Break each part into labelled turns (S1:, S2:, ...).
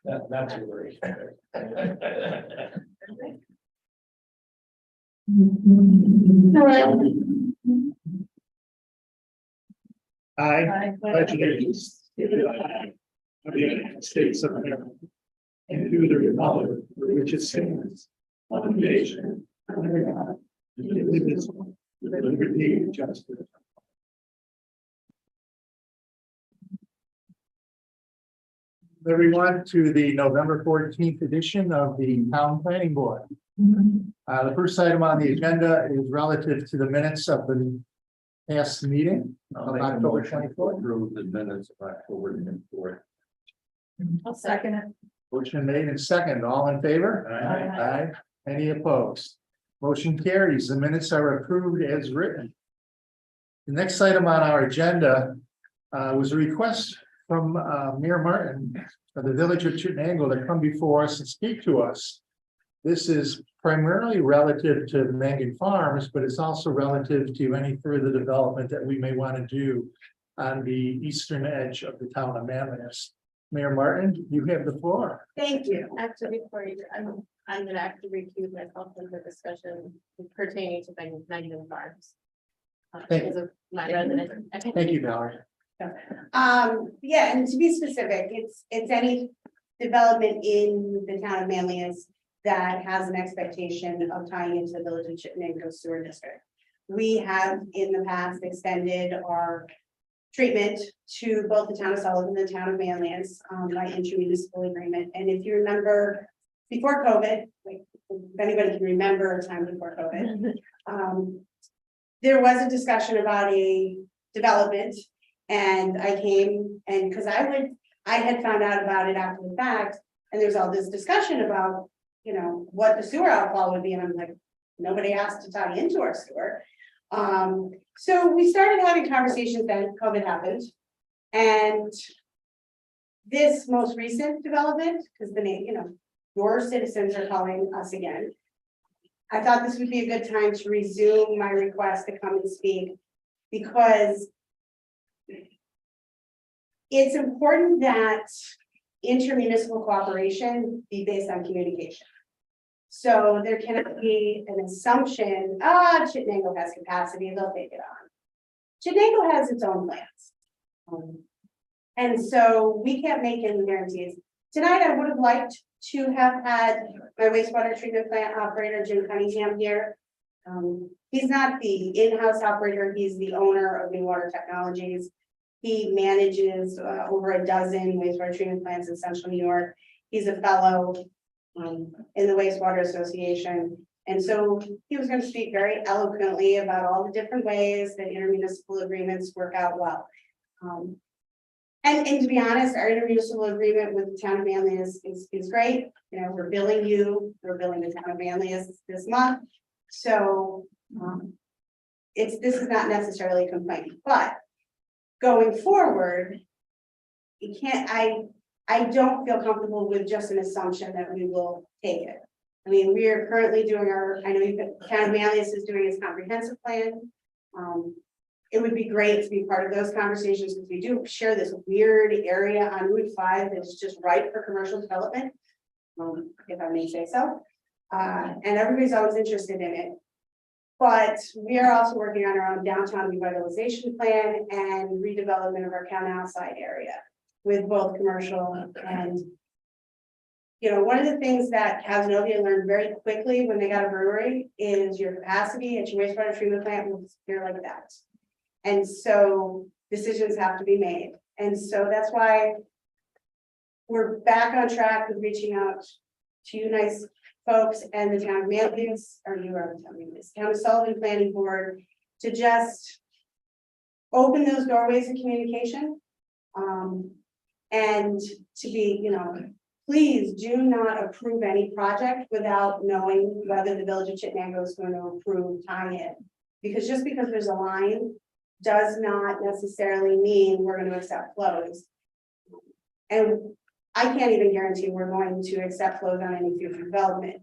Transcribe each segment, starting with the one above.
S1: Not to worry. I pledge allegiance to the flag of the United States of America and to the republic for which it stands, one nation, under God, indivisible, with liberty and justice. Everyone, to the November 14th edition of the Town Planning Board. The first item on the agenda is relative to the minutes of the past meeting of October 24th.
S2: Approve the minutes of October 24th.
S3: I'll second it.
S1: Motion made and second. All in favor?
S3: Aye.
S1: Any opposed? Motion carries. The minutes are approved as written. The next item on our agenda was a request from Mayor Martin of the Village of Chittenango to come before us and speak to us. This is primarily relative to Mangan Farms, but it's also relative to any further development that we may want to do on the eastern edge of the town of Manlius. Mayor Martin, you have the floor.
S3: Thank you. Actually, before you, I'm gonna have to recuse myself from the discussion pertaining to Mangan Farms.
S1: Thank you.
S3: Because of my residence.
S1: Thank you, Valerie.
S4: Yeah, and to be specific, it's any development in the town of Manlius that has an expectation of tying into the Village of Chittenango Sewer District. We have in the past extended our treatment to both the town of Sullivan and the town of Manlius by intermunicipal agreement. And if you remember, before COVID, like if anybody can remember a time before COVID, there was a discussion about a development. And I came and because I had found out about it after the fact, and there's all this discussion about, you know, what the sewer outfall would be. And I'm like, nobody asked to tie into our sewer. So we started having conversations then COVID happened. And this most recent development, because the name, you know, your citizens are calling us again. I thought this would be a good time to resume my request to come and speak because it's important that intermunicipal cooperation be based on communication. So there cannot be an assumption, Chittenango has capacity, they'll take it on. Chittenango has its own plans. And so we can't make any guarantees. Tonight, I would have liked to have had my wastewater treatment plant operator, Jim Cunningham, here. He's not the in-house operator, he's the owner of New Water Technologies. He manages over a dozen wastewater treatment plants in central New York. He's a fellow in the Wastewater Association. And so he was going to speak very eloquently about all the different ways that intermunicipal agreements work out well. And to be honest, our intermunicipal agreement with the town of Manlius is great. You know, we're billing the town of Manlius this month. So this is not necessarily a complaint, but going forward, you can't, I don't feel comfortable with just an assumption that we will take it. I mean, we are currently doing I know the town of Manlius is doing its comprehensive plan. It would be great to be part of those conversations because we do share this weird area on Route 5 that's just ripe for commercial development, if I may say so. And everybody's always interested in it. But we are also working on our own downtown revitalization plan and redevelopment of our canal side area with both commercial and, you know, one of the things that Casanova learned very quickly when they got a brewery is your capacity at your wastewater treatment plant will disappear like that. And so decisions have to be made. And so that's why we're back on track with reaching out to you nice folks and the town of Manlius, or you are the town of Manlius, town of Sullivan Planning Board, to just open those doorways of communication. And to be, you know, please do not approve any project without knowing whether the Village of Chittenango is going to approve tie-in. Because just because there's a line does not necessarily mean we're going to accept flows. And I can't even guarantee we're going to accept flows on any future development.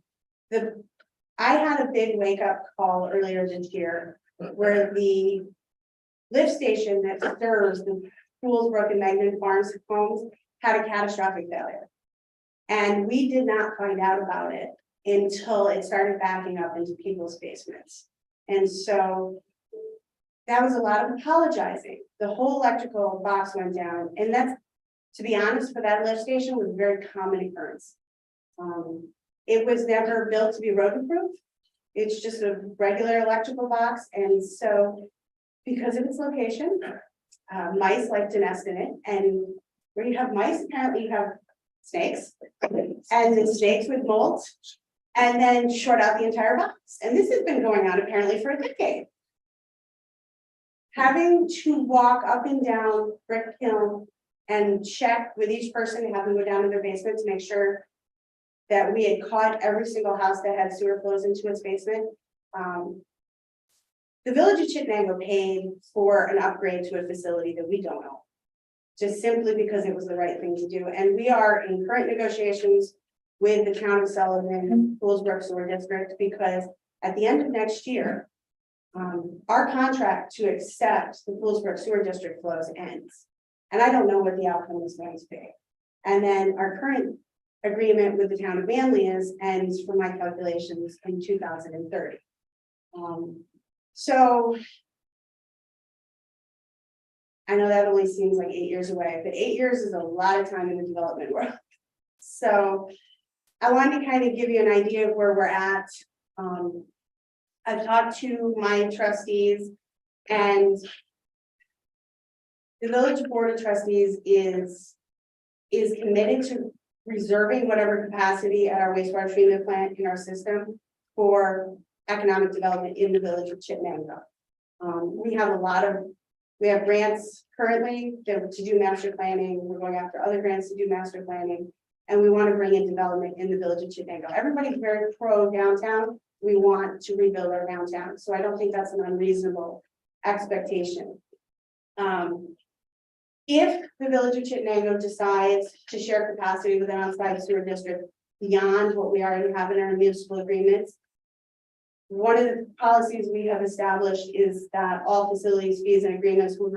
S4: I had a big wake-up call earlier this year where the lift station that serves the Poolsbrook and Magnet Farms homes had a catastrophic failure. And we did not find out about it until it started backing up into people's basements. And so that was a lot of apologizing. The whole electrical box went down, and that's, to be honest, for that lift station was a very common occurrence. It was never built to be rodent proof. It's just a regular electrical box, and so because of its location, mice like to nest in it, and where you have mice, apparently you have snakes, and the snakes would molt, and then short out the entire box. And this has been going on apparently for a decade. Having to walk up and down Brick Hill and check with each person and have them go down to their basement to make sure that we had caught every single house that had sewer flows into its basement. The village of Chittenango paid for an upgrade to a facility that we don't own, just simply because it was the right thing to do. And we are in current negotiations with the town of Sullivan, Poolsbrook Sewer District, because at the end of next year, our contract to accept the Poolsbrook Sewer District flows ends. And I don't know what the outcome is going to be. And then our current agreement with the town of Manlius ends, for my calculations, in 2030. So I know that only seems like 8 years away, but 8 years is a lot of time in the development world. So I wanted to kind of give you an idea of where we're at. I've talked to my trustees, and the village board of trustees is committed to reserving whatever capacity at our wastewater treatment plant in our system for economic development in the village of Chittenango. We have grants currently to do master planning. We're going after other grants to do master planning, and we want to bring in development in the village of Chittenango. Everybody's very pro downtown. We want to rebuild our downtown, so I don't think that's an unreasonable expectation. If the village of Chittenango decides to share capacity with an outside sewer district beyond what we already have in our municipal agreements, one of the policies we have established is that all facilities, fees, and agreements will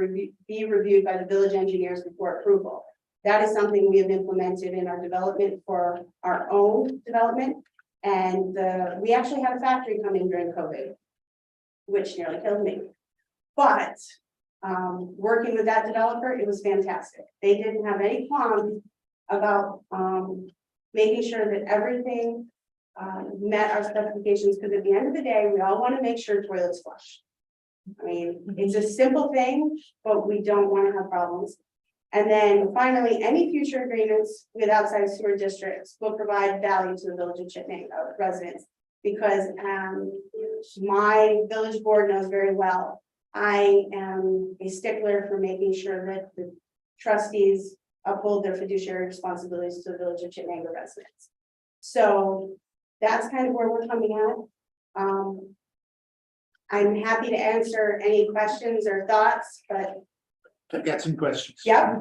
S4: be reviewed by the village engineers before approval. That is something we have implemented in our development for our own development. And we actually had a factory come in during COVID, which nearly killed me. But working with that developer, it was fantastic. They didn't have any qualms about making sure that everything met our specifications, because at the end of the day, we all want to make sure toilets flush. I mean, it's a simple thing, but we don't want to have problems. And then finally, any future agreements with outside sewer districts will provide value to the village of Chittenango residents, because my village board knows very well, I am a stickler for making sure that the trustees uphold their fiduciary responsibilities to the village of Chittenango residents. So that's kind of where we're coming at. I'm happy to answer any questions or thoughts, but
S1: I've got some questions.
S4: yeah.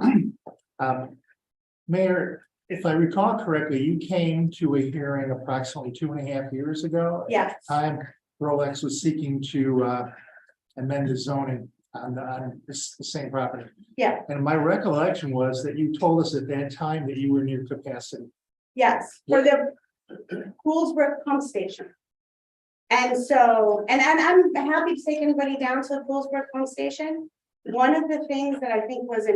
S1: Mayor, if I recall correctly, you came to a hearing approximately 2.5 years ago.
S4: Yes.
S1: At the time, Rolex was seeking to amend the zoning on the same property.
S4: Yeah.
S1: And my recollection was that you told us at that time that you were near capacity.
S4: Yes, for the Poolsbrook pump station. And so, and I'm happy to take anybody down to the Poolsbrook pump station. One of the things that I think was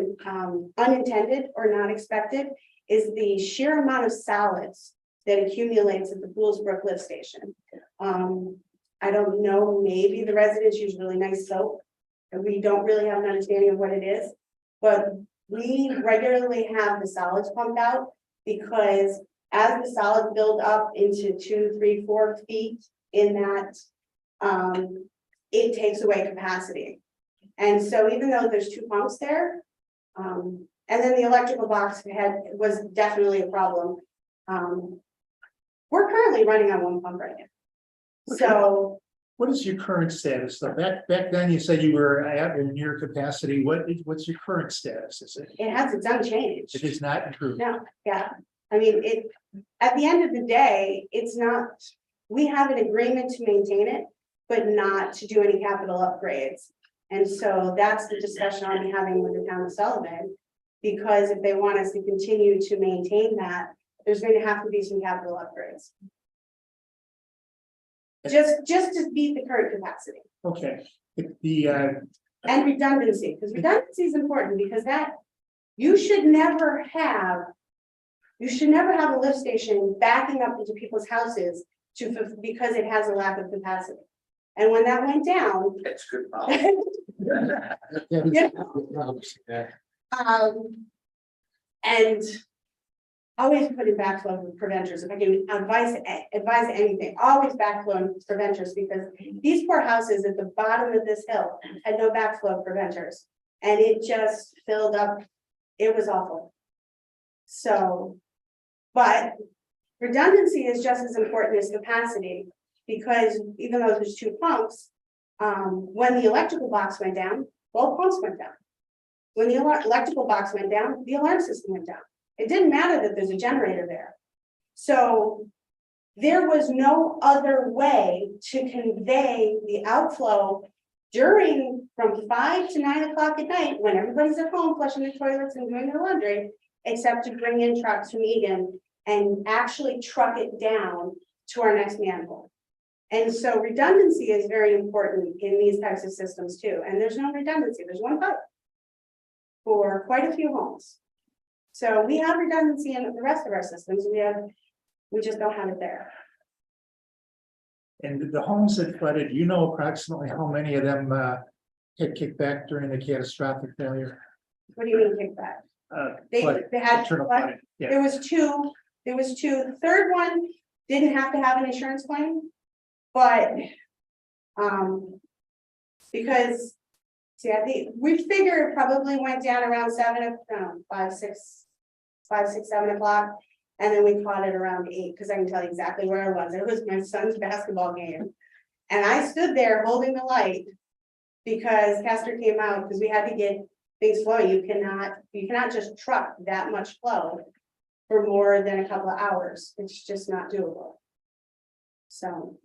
S4: unintended or not expected is the sheer amount of solids that accumulates at the Poolsbrook lift station. I don't know, maybe the residents use really nice soap, and we don't really have an understanding of what it is, but we regularly have the solids pumped out, because as the solids build up into 2, 3, 4 feet in that, it takes away capacity. And so even though there's 2 pumps there, and then the electrical box was definitely a problem. We're currently running on 1 pump right now. So
S1: What is your current status? So back then you said you were at or near capacity. What's your current status? Is it?
S4: it's unchanged.
S1: It is not improved.
S4: No, yeah. I mean, at the end of the day, it's not, we have an agreement to maintain it, but not to do any capital upgrades. And so that's the discussion I'll be having with the town of Sullivan. Because if they want us to continue to maintain that, there's going to have to be some capital upgrades. Just to meet the current capacity
S1: Okay, the,
S4: and redundancy, because redundancy is important because that, you should never have a lift station backing up into people's houses because it has a lack of capacity. And when that went down,
S2: It's good.
S4: And always put in backflow preventers. If I can advise anything, always backflow preventers, because these poor houses at the bottom of this hill had no backflow preventers. And it just filled up. It was awful. So, but redundancy is just as important as capacity, because even though there's two pumps, when the electrical box went down, both pumps went down. When the electrical box went down, the alarm system went down. It didn't matter that there's a generator there. So there was no other way to convey the outflow during from 5 to 9 o'clock at night, when everybody's at home flushing their toilets and doing their laundry, except to bring in trucks from Egan and actually truck it down to our next manhole. And so redundancy is very important in these types of systems too. And there's no redundancy, there's one pipe for quite a few homes. So we have redundancy in the rest of our systems. We just don't have it there.
S1: and the homes that flooded, you know approximately how many of them had kicked back during the catastrophic failure?
S4: What do you mean kickback? They had,
S1: Internal
S4: what?
S1: flooding, yeah.
S4: There was two. The third one didn't have to have an insurance claim, but because see, I think we figure it probably went down around 5, 6, 7 o'clock, and then we caught it around 8, because I can tell you exactly where I was. It was my son's basketball game, and I stood there holding the light because Castor came out because we had to get things flowing. You cannot just truck that much flow for more than a couple of hours. It's just not doable. So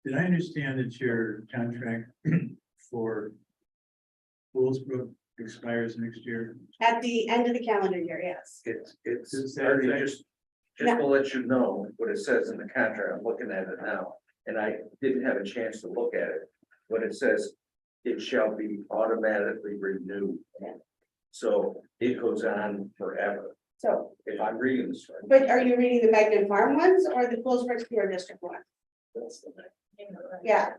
S5: Did I understand that your contract for Woolsbrook expires next year?
S4: at the end of the calendar year, yes.
S2: It's already just to let you know what it says in the contract. I'm looking at it now, and I didn't have a chance to look at it. When it says it shall be automatically renewed. So it goes on forever.
S4: So,
S2: If I'm reading this right.
S4: but are you reading the Magnet Farm ones or the Poolsbrook Sewer District one? Yeah.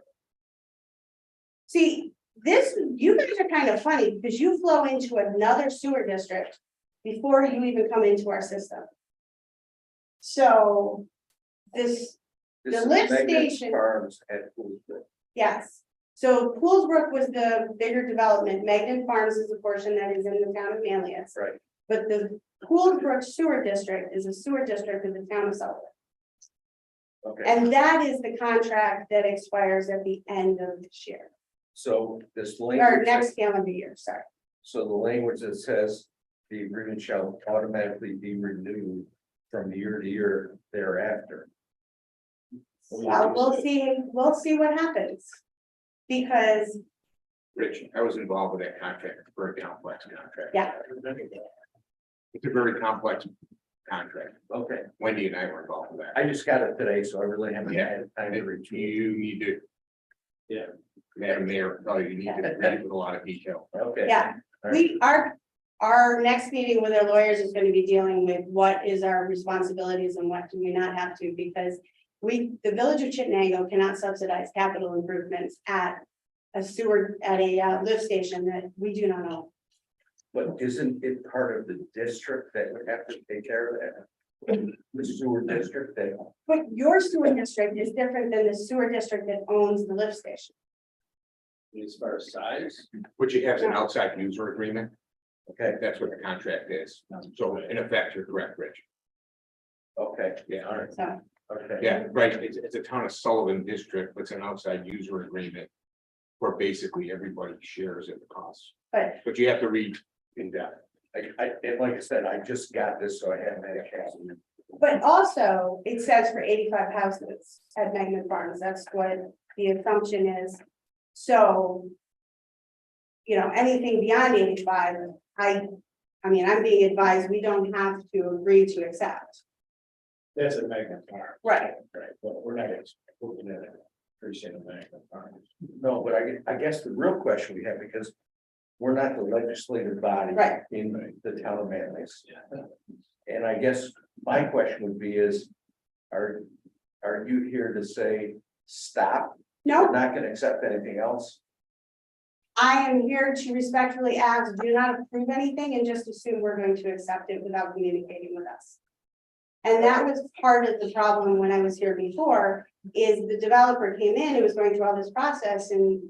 S4: See, you guys are kind of funny because you flow into another sewer district before you even come into our system. So
S2: This
S4: The
S2: is
S4: lift
S2: Magnet
S4: station-
S2: Farms at Woolsbrook.
S4: yes. So Poolsbrook was the bigger development. Magnet Farms is a portion that is in the town of Manlius.
S2: Right.
S4: But the Poolsbrook Sewer District is a sewer district in the town of Sullivan.
S2: Okay,
S4: And that is the contract that expires at the end of this year,
S2: so this
S4: or
S2: language,
S4: next calendar year, sorry.
S2: so the language that says the agreement shall automatically be renewed from year to year thereafter.
S4: Well, we'll see what happens. Because,
S6: Rich, I was involved with that contract, it's a very complex contract.
S4: yeah,
S6: It's a very complex contract.
S2: Okay,
S6: Wendy and I were involved with that.
S2: I just got it today, so I really haven't
S6: Yeah.
S2: had time to review.
S6: You need to.
S2: Yeah.
S6: Madam Mayor, probably you need to read it with a lot of detail.
S2: Okay.
S4: yeah, our next meeting with our lawyers is going to be dealing with what is our responsibilities and what do we not have to, because the village of Chittenango cannot subsidize capital improvements at a lift station that we do not own.
S2: But isn't it part of the district that would have to take care of that? The sewer district that,
S4: But your sewer district is different than the sewer district that owns the lift station.
S2: as far as size?
S6: What you have is an outside user agreement,
S2: Okay,
S6: that's what the contract is. So in effect, you're correct, Rich.
S2: okay,
S6: Yeah,
S2: all right,
S4: So,
S2: okay.
S6: yeah, right, it's a town of Sullivan district, but it's an outside user agreement. Where basically everybody shares in the costs,
S4: but
S6: but you have to read in depth.
S2: And like I said, I just got this, so I haven't had a chance.
S4: But also, it says for 85 houses at Magnet Farms, that's what the assumption is. So. You know, anything beyond 85, I mean, I'm being advised we don't have to agree to accept.
S5: That's a magnet farm,
S4: Right.
S5: right, but we're not looking at it, appreciate a magnet farm.
S2: No, but I guess the real question we have, because we're not the legislative body
S4: Right.
S2: in the town of Manlius. And I guess my question would be is, are you here to say, stop?
S4: No,
S2: We're not gonna accept anything else?
S4: I am here to respectfully ask, do not approve anything and just assume we're going to accept it without communicating with us. And that was part of the problem when I was here before, is the developer came in, it was going through all this process, and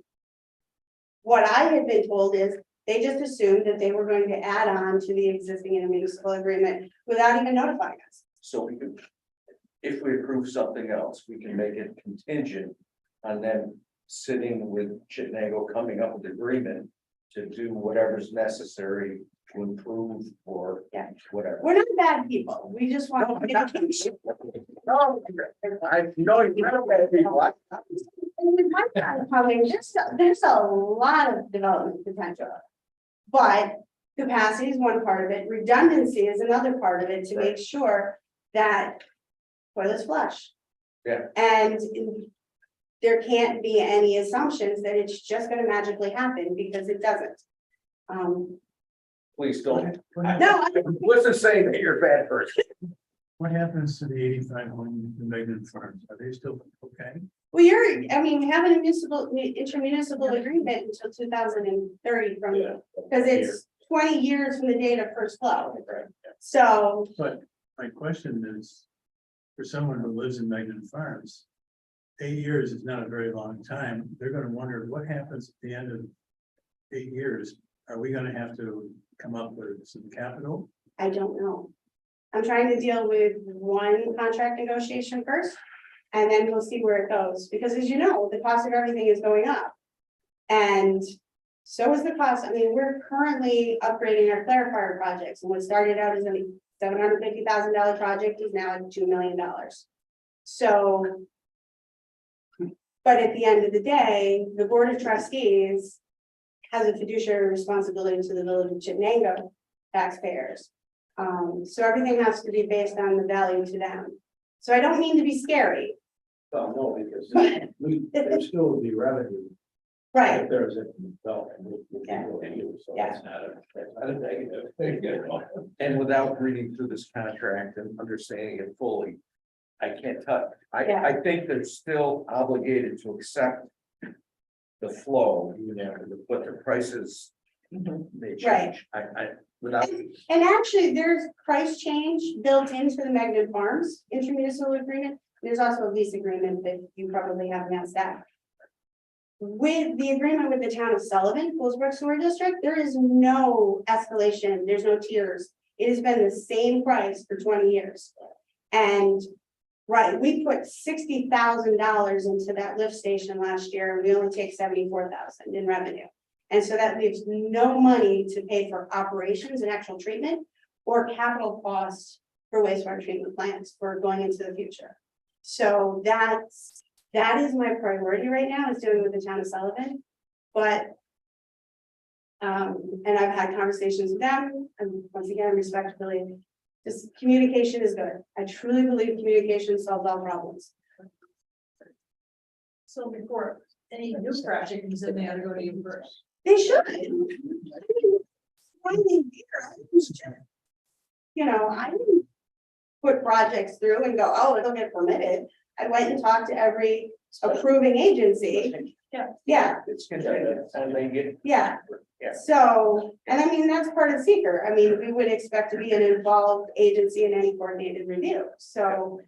S4: what I had been told is, they just assumed that they were going to add on to the existing intermunicipal agreement without even notifying us.
S2: So we could, if we approve something else, we can make it contingent on them sitting with Chittenango, coming up with agreement to do whatever's necessary to improve or
S4: Yeah.
S2: whatever.
S4: We're not bad people, we just want.
S2: No, I know you're not bad people.
S4: And with my time coming, there's a lot of development potential. But capacity is one part of it, redundancy is another part of it, to make sure that toilets flush.
S2: Yeah.
S4: And there can't be any assumptions that it's just gonna magically happen, because it doesn't.
S2: Please don't.
S4: No, I-
S2: Listen, say that you're a bad person.
S5: What happens to the 85 homes in magnet farms? Are they still okay?
S4: well, we have an intermunicipal agreement until 2030 from, because it's 20 years from the date of first flow. So,
S5: But my question is, for someone who lives in magnet farms, 8 years is not a very long time. They're gonna wonder what happens at the end of 8 years. Are we gonna have to come up with some capital?
S4: I don't know. I'm trying to deal with one contract negotiation first, and then we'll see where it goes, because as you know, the cost of everything is going up. And so is the cost, I mean, we're currently upgrading our clarifier projects, and what started out as a $750,000 project is now at $2 million. So. But at the end of the day, the Board of Trustees has a fiduciary responsibility to the village of Chittenango taxpayers. So everything has to be based on the value to them. So I don't mean to be scary.
S5: Well, no, because there still would be revenue.
S4: Right,
S5: If there's a development.
S4: Yeah.
S5: So
S4: Yeah.
S5: that's not a negative thing at all.
S2: And without reading through this contract and understanding it fully, I can't touch,
S4: Yeah.
S2: I think they're still obligated to accept the flow, but the prices may
S4: Right.
S2: change. Without,
S4: and actually, there's price change built into the Magnet Farms intermunicipal agreement. There's also a lease agreement that you probably have on staff. With the agreement with the town of Sullivan, Poolsbrook Sewer District, there is no escalation, there's no tiers. It has been the same price for 20 years. And, right, we put $60,000 into that lift station last year, and we only take 74,000 in revenue. And so that leaves no money to pay for operations and actual treatment or capital costs for wastewater treatment plants for going into the future. So that is my priority right now, is dealing with the town of Sullivan. But and I've had conversations with them, and once again, respectfully, just communication is good. I truly believe communication solves all problems.
S7: So before any new project comes in, they gotta go to you first.
S4: They should. I mean, finally here, you know, I didn't put projects through and go, oh, it'll get permitted. I went and talked to every approving agency. Yeah,
S2: it's contingent, and they get.
S4: yeah.
S2: Yeah.
S4: So, and I mean, that's part of seeker. I mean, we would expect to be an involved agency in any coordinated review. So,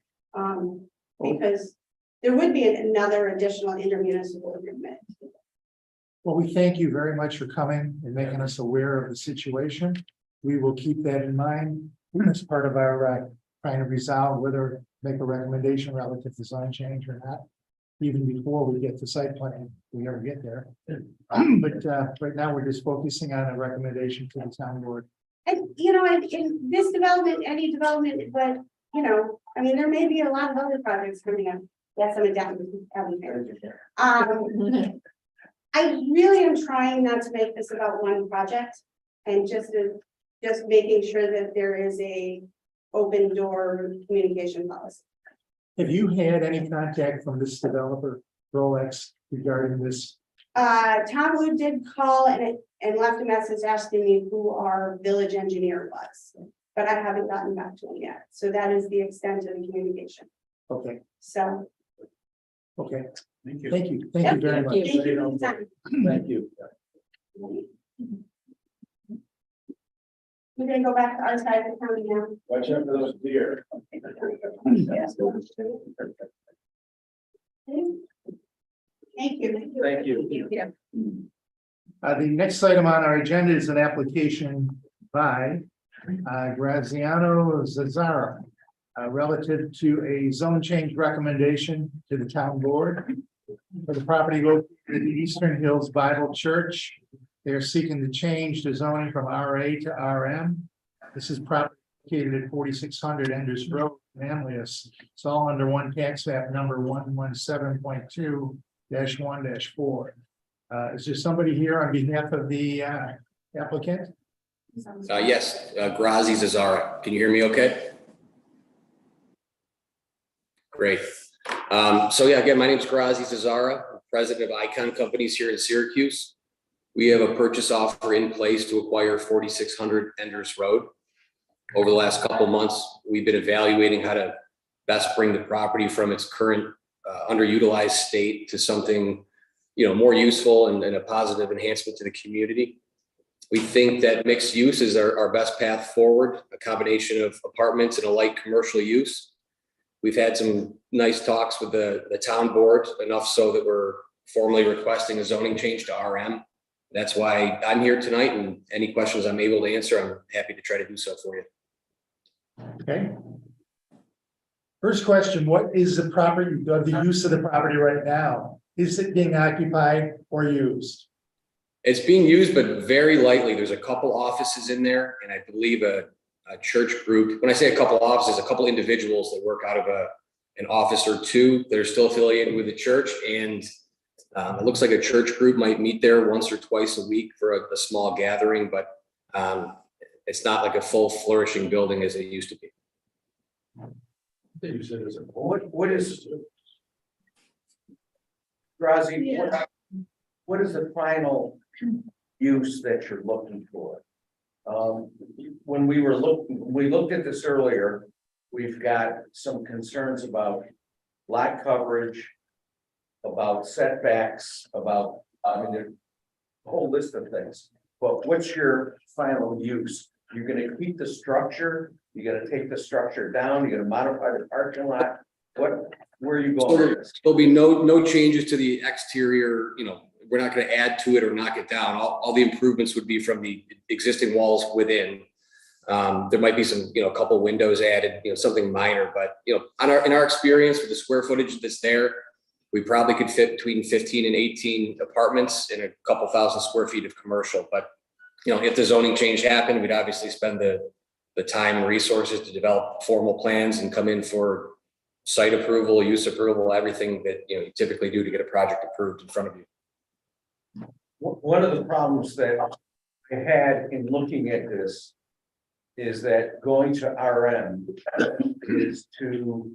S4: because there would be another additional intermunicipal agreement.
S1: Well, we thank you very much for coming and making us aware of the situation. We will keep that in mind as part of our trying to resolve whether make a recommendation relative to design change or not. Even before we get to site plan, if we ever get there. But right now, we're just focusing on a recommendation to the town board.
S4: And, you know, in this development, any development, but, you know, I mean, there may be a lot of other projects coming up. Yes, I'm a down. I really am trying not to make this about one project and just making sure that there is a open door communication policy.
S1: Have you had any contact from this developer, Rolex, regarding this?
S4: Tom Wood did call and left a message asking me who our village engineer was, but I haven't gotten back to him yet. So that is the extent of the communication.
S1: Okay,
S4: So.
S1: okay,
S5: Thank you.
S1: thank you, thank you very much.
S4: Thank you for your time.
S1: Thank you.
S4: We're gonna go back to our side of the county now.
S2: Watch out for those deer.
S4: Thank you.
S2: Thank you.
S1: The next item on our agenda is an application by Graziano Zazzara relative to a zone change recommendation to the town board for the property located at the Eastern Hills Bible Church. They're seeking to change the zoning from RA to RM. This is property located at 4600 Enders Road, Manlius. It's all under one tax map number 117.2-1-4. Is there somebody here on behalf of the applicant?
S8: Yes, Grazi Zazzara. Can you hear me okay? Great. So yeah, again, my name is Grazi Zazzara, I'm president of Icon Companies here in Syracuse. We have a purchase offer in place to acquire 4600 Enders Road. Over the last couple of months, we've been evaluating how to best bring the property from its current underutilized state to something, more useful and a positive enhancement to the community. We think that mixed use is our best path forward, a combination of apartments and a light commercial use. We've had some nice talks with the town board, enough so that we're formally requesting a zoning change to RM. That's why I'm here tonight, and any questions I'm able to answer, I'm happy to try to do so for you.
S1: Okay. First question, what is the property, the use of the property right now? Is it being occupied or used?
S8: It's being used, but very lightly. There's a couple offices in there, and I believe a church group. When I say a couple offices, a couple individuals that work out of an office or two that are still affiliated with the church. And it looks like a church group might meet there once or twice a week for a small gathering, but it's not like a full flourishing building as it used to be.
S2: What is? Grazi, what is the final use that you're looking for? When we looked at this earlier, we've got some concerns about lot coverage, about setbacks, about, there's a whole list of things. But what's your final use? You're gonna keep the structure, you're gonna take the structure down, you're gonna modify the parking lot, where are you going with this?
S8: There'll be no changes to the exterior, we're not going to add to it or knock it down. All the improvements would be from the existing walls within. There might be some, a couple windows added, something minor, but in our experience with the square footage that's there, we probably could fit between 15 and 18 apartments and a couple thousand square feet of commercial. But if the zoning change happened, we'd obviously spend the time and resources to develop formal plans and come in for site approval, use approval, everything that you typically do to get a project approved in front of you.
S2: One of the problems that I had in looking at this is that going to RM is to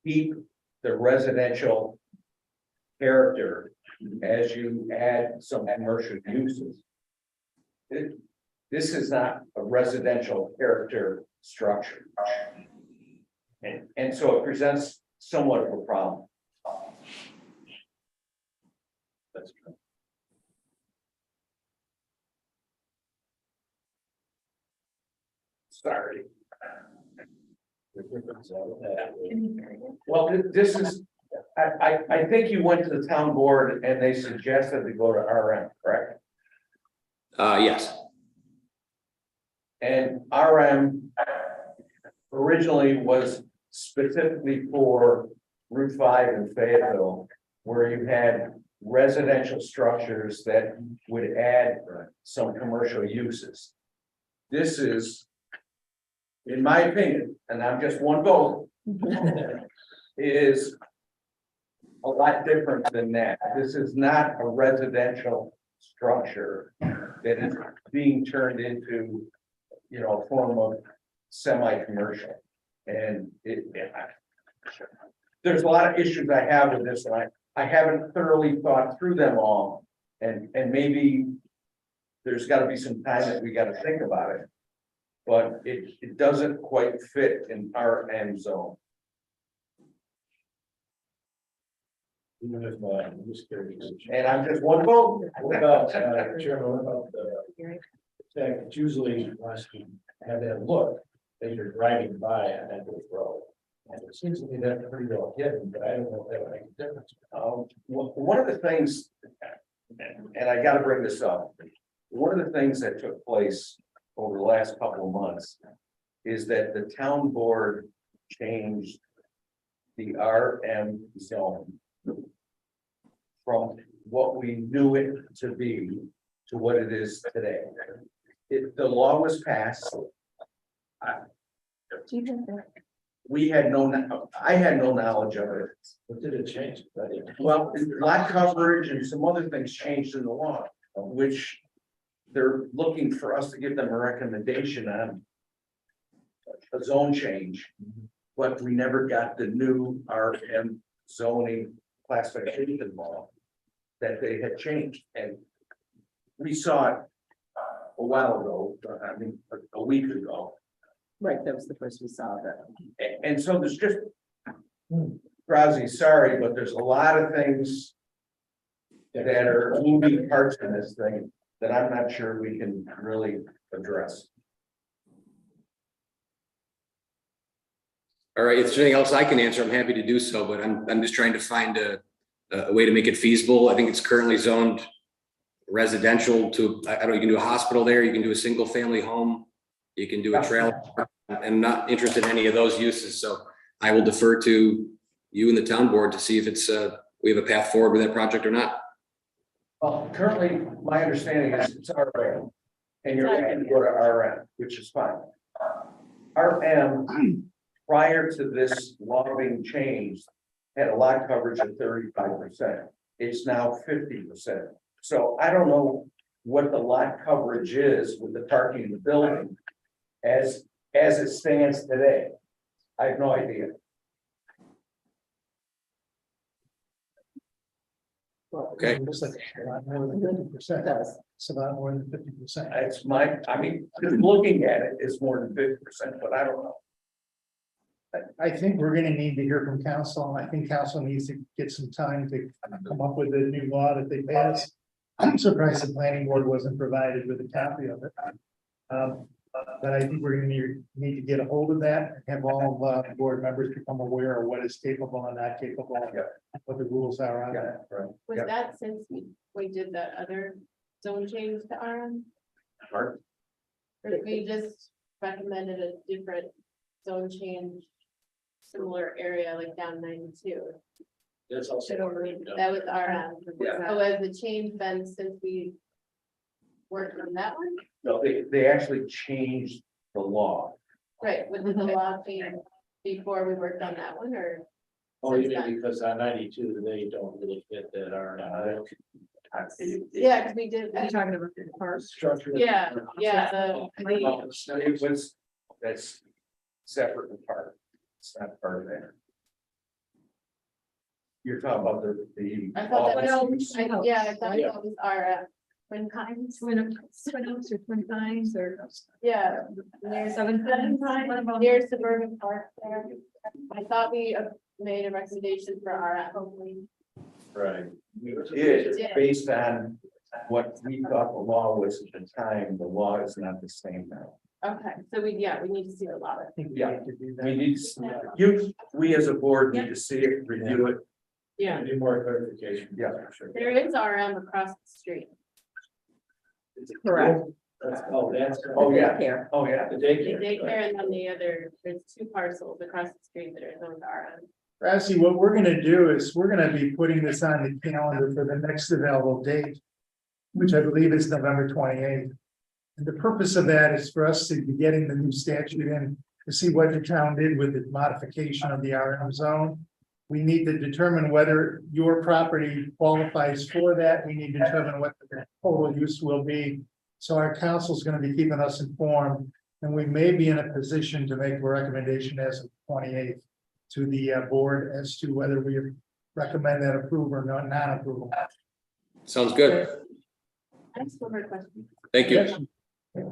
S2: keep the residential character as you add some commercial uses. This is not a residential character structure. And so it presents somewhat of a problem. That's true. Sorry. Well, this is, I think you went to the town board and they suggested to go to RM, correct?
S8: Yes.
S2: And RM originally was specifically for Route 5 in Fayetteville, where you had residential structures that would add some commercial uses. This is, in my opinion, and I'm just one vote, is a lot different than that. This is not a residential structure that is being turned into, you know, a form of semi-commercial. And there's a lot of issues I have with this, and I haven't thoroughly thought through them all. And maybe there's gotta be some time that we gotta think about it. But it doesn't quite fit in our end zone.
S5: Even if, I'm just curious.
S2: And I'm just one vote.
S5: What about, Chairman, what about the fact that usually once you have that look, as you're driving by on that road? And it seems to me that's pretty well hidden, but I don't know if that would make a difference.
S2: One of the things, and I gotta bring this up, one of the things that took place over the last couple of months is that the town board changed the RM zone from what we knew it to be to what it is today. The law was passed. We had I had no knowledge of it.
S5: What did it change?
S2: Well, lot coverage and some other things changed in the law, which they're looking for us to give them a recommendation on a zone change, but we never got the new RM zoning classification law that they had changed, and we saw it a while ago, I mean, a week ago.
S7: Right, that was the first we saw that.
S2: And so there's just, Rosie, sorry, but there's a lot of things that are moving parts in this thing that I'm not sure we can really address.
S8: All right, if there's anything else I can answer, I'm happy to do so, but I'm just trying to find a way to make it feasible. I think it's currently zoned residential to, I don't know, you can do a hospital there, you can do a single family home, you can do a trailer. I'm not interested in any of those uses, so I will defer to you and the town board to see if it's, we have a path forward with that project or not.
S2: Well, currently, my understanding is it's RM, and you're going to go to RM, which is fine. RM, prior to this law being changed, had a lot coverage of 35%. It's now 50%. So I don't know what the lot coverage is with the parking in the building as it stands today. I have no idea.
S8: Okay.
S1: It looks like a lot more than 50%. It's a lot more than 50%.
S2: It's I mean, just looking at it, it's more than 50%, but I don't know.
S1: I think we're gonna need to hear from council. I think council needs to get some time to come up with a new law that they pass. I'm surprised the planning board wasn't provided with a copy of it. But I think we're gonna need to get a hold of that and have all of the board members become aware of what is capable and not capable, what the rules are on that.
S2: Right.
S3: Was that since we did the other zone change to RM?
S2: Pardon?
S3: Or did we just recommended a different zone change? Similar area like down 92.
S5: That's also.
S3: That was RM.
S2: Yeah.
S3: So has the change been since we worked on that one?
S2: No, they actually changed the law.
S3: Right, was the law change before we worked on that one or?
S5: Oh, you
S3: since
S5: mean
S3: then?
S5: because on 92, they don't really fit that
S3: Yeah, because we did.
S7: You're talking about the park.
S5: structure.
S3: Yeah,
S2: It was, that's separate and part. It's not part of that. You're talking about the.
S3: I thought that
S2: office
S3: was,
S2: use.
S3: I thought that was RM. Twin Pines,
S7: Twin Oaks or Twin Pines or
S3: yeah, near
S7: Seven Pines. What about-
S3: near Suburban Park there. I thought we made a recommendation for RM.
S5: Right.
S2: Did, based on what we thought the law was at the time, the law is not the same now.
S3: Okay, so we need to see the law.
S1: I think we
S2: Yeah.
S1: need to do that.
S2: We need, we as a board need to see it, review it.
S3: Yeah,
S5: Need more clarification.
S2: Yeah, sure.
S3: there is RM across the street.
S7: Correct.
S5: Oh, that's.
S2: Oh, yeah.
S7: Care.
S2: Oh, yeah.
S5: The
S3: The
S5: daycare.
S3: daycare and then the other, there's 2 parcels across the street that are zoned RM.
S1: Rassi, what we're gonna do is we're gonna be putting this on the calendar for the next available date, which I believe is November 28th. And the purpose of that is for us to be getting the new statute in to see what the town did with the modification of the RM zone. We need to determine whether your property qualifies for that. We need to determine what the total use will be. So our council is going to be keeping us informed, and we may be in a position to make a recommendation as of 28th to the board as to whether we recommend that approval or non-approval.
S8: Sounds good.
S3: I just one more question.
S8: Thank you.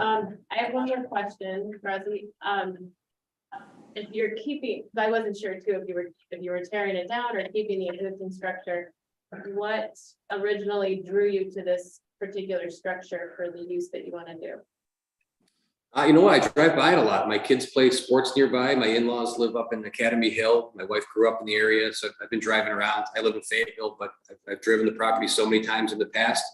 S3: I have one more question, Rosie. If you're keeping, I wasn't sure too, if you were tearing it down or keeping the existing structure. What originally drew you to this particular structure for the use that you want to do?
S8: You know what? I drive by it a lot. My kids play sports nearby. My in-laws live up in Academy Hill. My wife grew up in the area, so I've been driving around. I live in Fayetteville, but I've driven the property so many times in the past.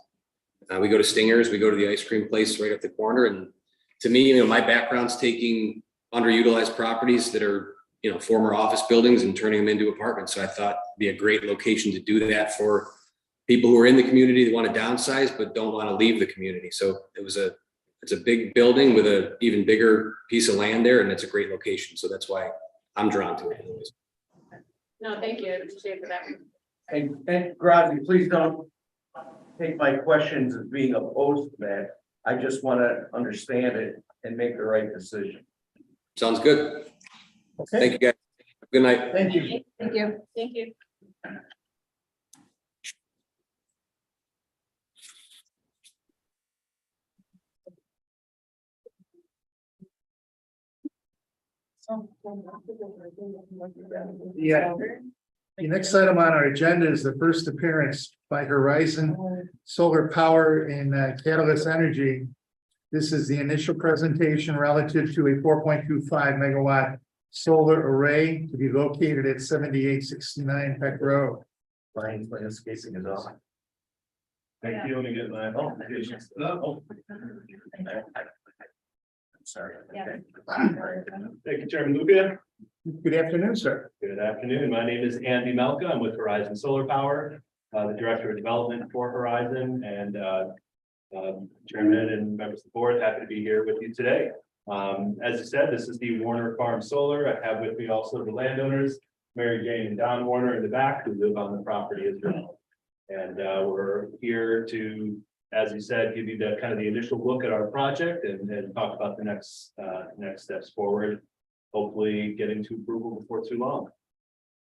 S8: We go to Stingers, we go to the ice cream place right up the corner. And to me, you know, my background's taking underutilized properties that are, you know, former office buildings and turning them into apartments. So I thought it'd be a great location to do that for people who are in the community that want to downsize, but don't want to leave the community. So it's a big building with an even bigger piece of land there, and it's a great location. So that's why I'm drawn to it anyways.
S3: No, thank you. I appreciate that.
S2: And Grazi, please don't take my questions as being opposed to that. I just want to understand it and make the right decision.
S8: Sounds good.
S1: Okay,
S8: Thank you, guys. Good night.
S1: thank you.
S7: Thank you.
S3: Thank you.
S1: Yeah. The next item on our agenda is the first appearance by Horizon Solar Power and Catalyst Energy. This is the initial presentation relative to a 4.25 megawatt solar array to be located at 7869 Peck Road.
S2: Brian's landscaping is on.
S9: Thank you. Let me get my.
S2: Sorry.
S7: Yeah.
S9: Thank you, Chairman Luca.
S1: Good afternoon, sir.
S9: Good afternoon. My name is Andy Melka. I'm with Horizon Solar Power, the Director of Development for Horizon, and Chairman and members of the board, happy to be here with you today. As you said, this is the Warner Farm Solar. I have with me also the landowners, Mary Jane and Don Warner in the back, who live on the property as well. And we're here to, as you said, give you the kind of the initial look at our project and talk about the next steps forward. Hopefully getting to approval before too long.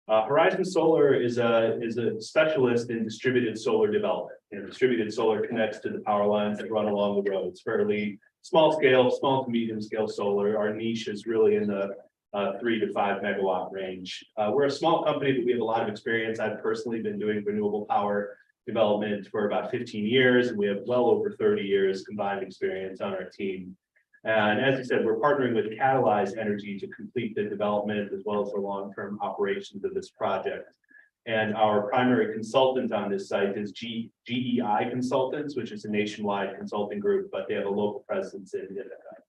S9: Horizon Solar is a specialist in distributed solar development. And distributed solar connects to the power lines that run along the roads. Fairly small to medium scale solar. Our niche is really in the 3 to 5 megawatt range. We're a small company, but we have a lot of experience. I've personally been doing renewable power development for about 15 years, and we have well over 30 years combined experience on our team. And as you said, we're partnering with Catalyst Energy to complete the development as well as the long-term operations of this project. And our primary consultant on this site is GEI Consultants, which is a nationwide consulting group, but they have a local presence in Ithaca.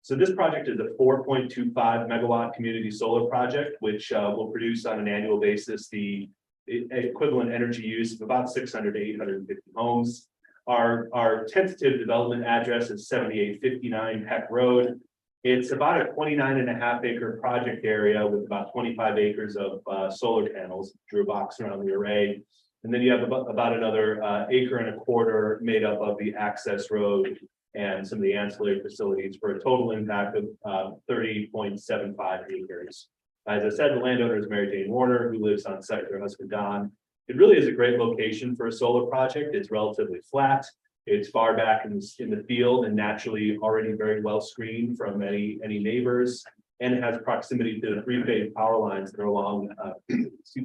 S9: So this project is a 4.25 megawatt community solar project, which will produce on an annual basis the equivalent energy use of about 600 to 850 homes. Our tentative development address is 7859 Peck Road. It's about a 29.5 acre project area with about 25 acres of solar panels, drew a box around the array. And then you have about another 1.25 acres made up of the access road and some of the ancillary facilities for a total impact of 30.75 acres. As I said, the landowner is Mary Jane Warner, who lives on site with her husband Don. It really is a great location for a solar project. It's relatively flat. It's far back in the field and naturally already very well screened from any neighbors. And it has proximity to the 3-phase power lines that are along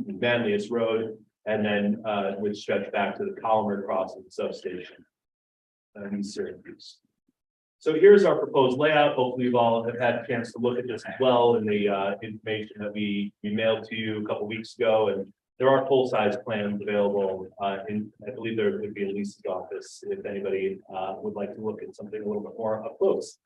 S9: Manlius Road, and then which stretch back to the Collimer Crossing substation in Syracuse. So here's our proposed layout. Hopefully you've all have had a chance to look at this as well in the information that we mailed to you a couple weeks ago. And there are full-size plans available I believe there would be a leasing office if anybody would like to look at something a little bit more up close.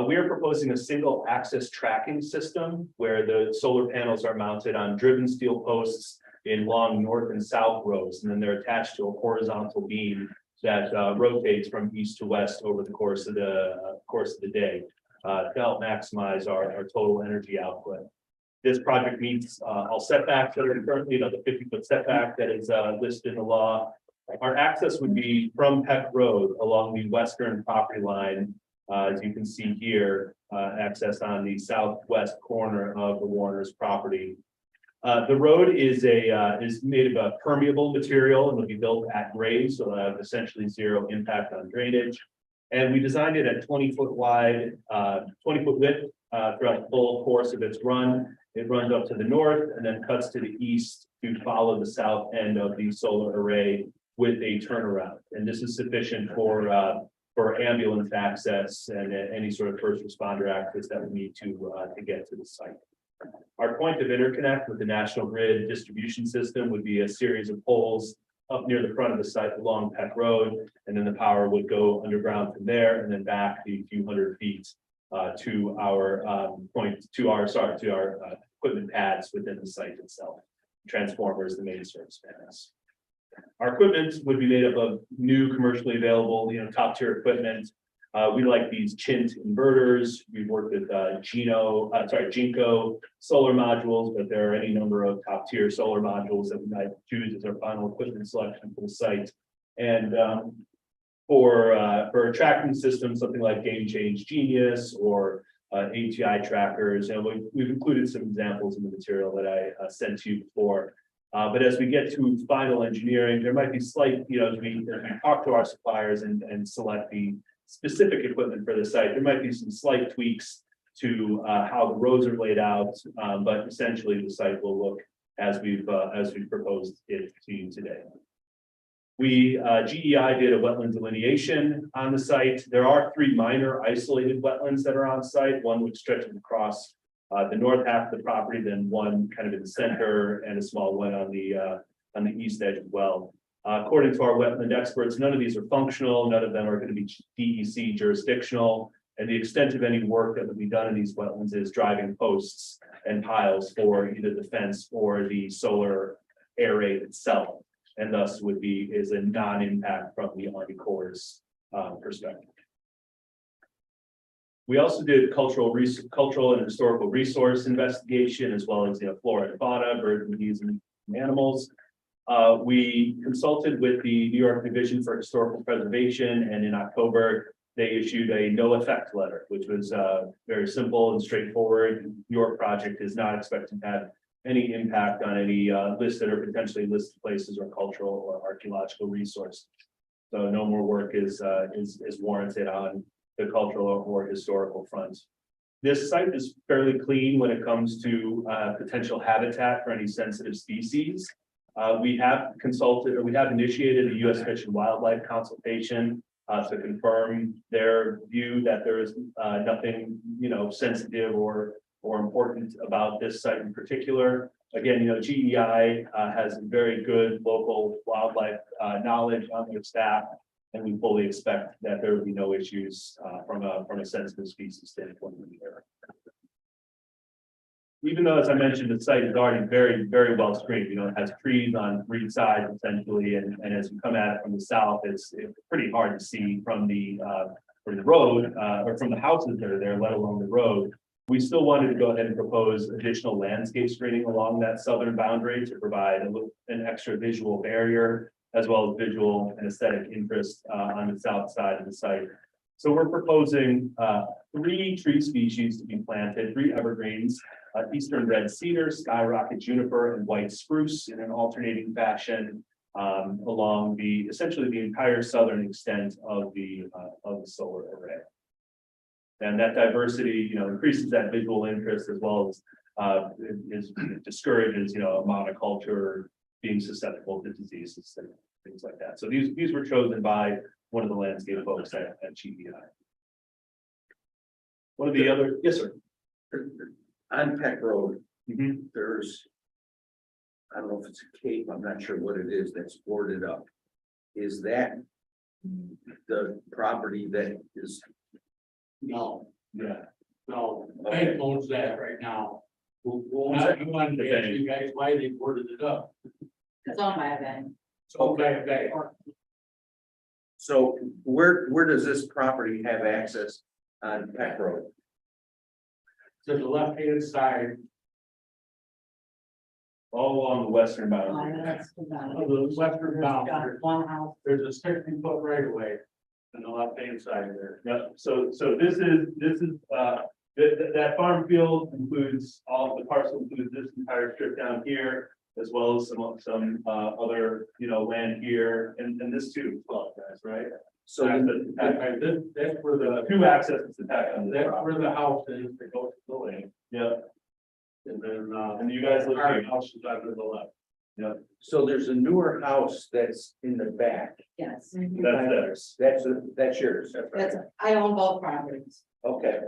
S9: We are proposing a single access tracking system where the solar panels are mounted on driven steel posts in long north and south rows, and then they're attached to a horizontal beam that rotates from east to west over the course of the day to help maximize our total energy output. This project meets all setbacks that are currently, the 50-foot setback that is listed in the law. Our access would be from Peck Road along the western property line. As you can see here, access on the southwest corner of the Warner's property. The road is made of a permeable material and will be built at grade, so it'll have essentially zero impact on drainage. And we designed it at 20-foot wide, 20-foot width throughout the full course of its run. It runs up to the north and then cuts to the east to follow the south end of the solar array with a turnaround. And this is sufficient for ambulance access and any sort of first responder access that we need to get to the site. Our point of interconnect with the national grid distribution system would be a series of poles up near the front of the site along Peck Road, and then the power would go underground from there and then back the few hundred feet to our equipment pads within the site itself. Transformers, the main service panels. Our equipment would be made up of new commercially available, top tier equipment. We like these Chint inverters. We've worked with Jinko solar modules, but there are any number of top tier solar modules that we might choose as our final equipment selection for the site. And for tracking systems, something like Game Change Genius or ATI trackers, and we've included some examples in the material that I sent to you before. But as we get to final engineering, there might be slight, as we talk to our suppliers and select the specific equipment for the site, there might be some slight tweaks to how the roads are laid out, but essentially the site will look as we've proposed it to you today. GEI did a wetland delineation on the site. There are 3 minor isolated wetlands that are on site, one which stretches across the north half of the property, then one kind of in the center, and a small one on the east edge as well. According to our wetland experts, none of these are functional, none of them are going to be DEC jurisdictional, and the extent of any work that would be done in these wetlands is driving posts and piles for either the fence or the solar array itself, and thus is a non-impact from the Army Corps' perspective. We also did cultural and historical resource investigation, as well as flora and fauna, birds and bees and animals. We consulted with the New York Division for Historical Preservation, and in October, they issued a no effect letter, which was very simple and straightforward. Your project is not expected to have any impact on any listed or potentially listed places or cultural or archaeological resource. So no more work is warranted on the cultural or historical front. This site is fairly clean when it comes to potential habitat for any sensitive species. We have initiated a U.S. Fish and Wildlife consultation to confirm their view that there is nothing, sensitive or important about this site in particular. Again, GEI has very good local wildlife knowledge on their staff, and we fully expect that there will be no issues from a sensitive species standpoint here. Even though, as I mentioned, the site is already very, very well screened, it has trees on 3 sides essentially, and as you come at it from the south, it's pretty hard to see from the road or from the houses that are there, let alone the road. We still wanted to go ahead and propose additional landscape screening along that southern boundary to provide an extra visual barrier, as well as visual and aesthetic interest on the south side of the site. So we're proposing 3 tree species to be planted, 3 evergreens, eastern red cedar, skyrocket juniper, and white spruce in an alternating fashion along essentially the entire southern extent of the solar array. And that diversity, increases that visual interest, as well as discourages, a monoculture being susceptible to diseases and things like that. So these were chosen by one of the landscape folks at GEI. One of the other, yes, sir.
S2: On Peck Road, there's, I don't know if it's a cape, I'm not sure what it is, that's boarded up. Is that the property that is?
S10: No,
S9: Yeah.
S10: no, bank owns that right now. We wanted to ask you guys why they boarded it up.
S7: It's owned by a bank.
S10: It's owned by a bank.
S2: So where does this property have access on Peck Road?
S10: To the left-hand side
S9: all along the western boundary.
S10: On the western boundary, there's a 60-foot right of way on the left hand side of there.
S9: Yeah, so this is, that farm field includes all the parcel includes this entire strip down here. As well as some other, land here and this too, as well, guys, right?
S2: So
S10: That's where
S9: The two accesses to tack on.
S10: that's where the house is that goes to the lake.
S9: Yeah,
S10: And then,
S9: and you guys live
S10: our
S9: here.
S10: house is out to the left.
S9: Yeah,
S2: so there's a newer house that's in the back.
S7: Yes,
S9: that's theirs.
S2: That's yours.
S7: that's, I own both properties.
S2: Okay,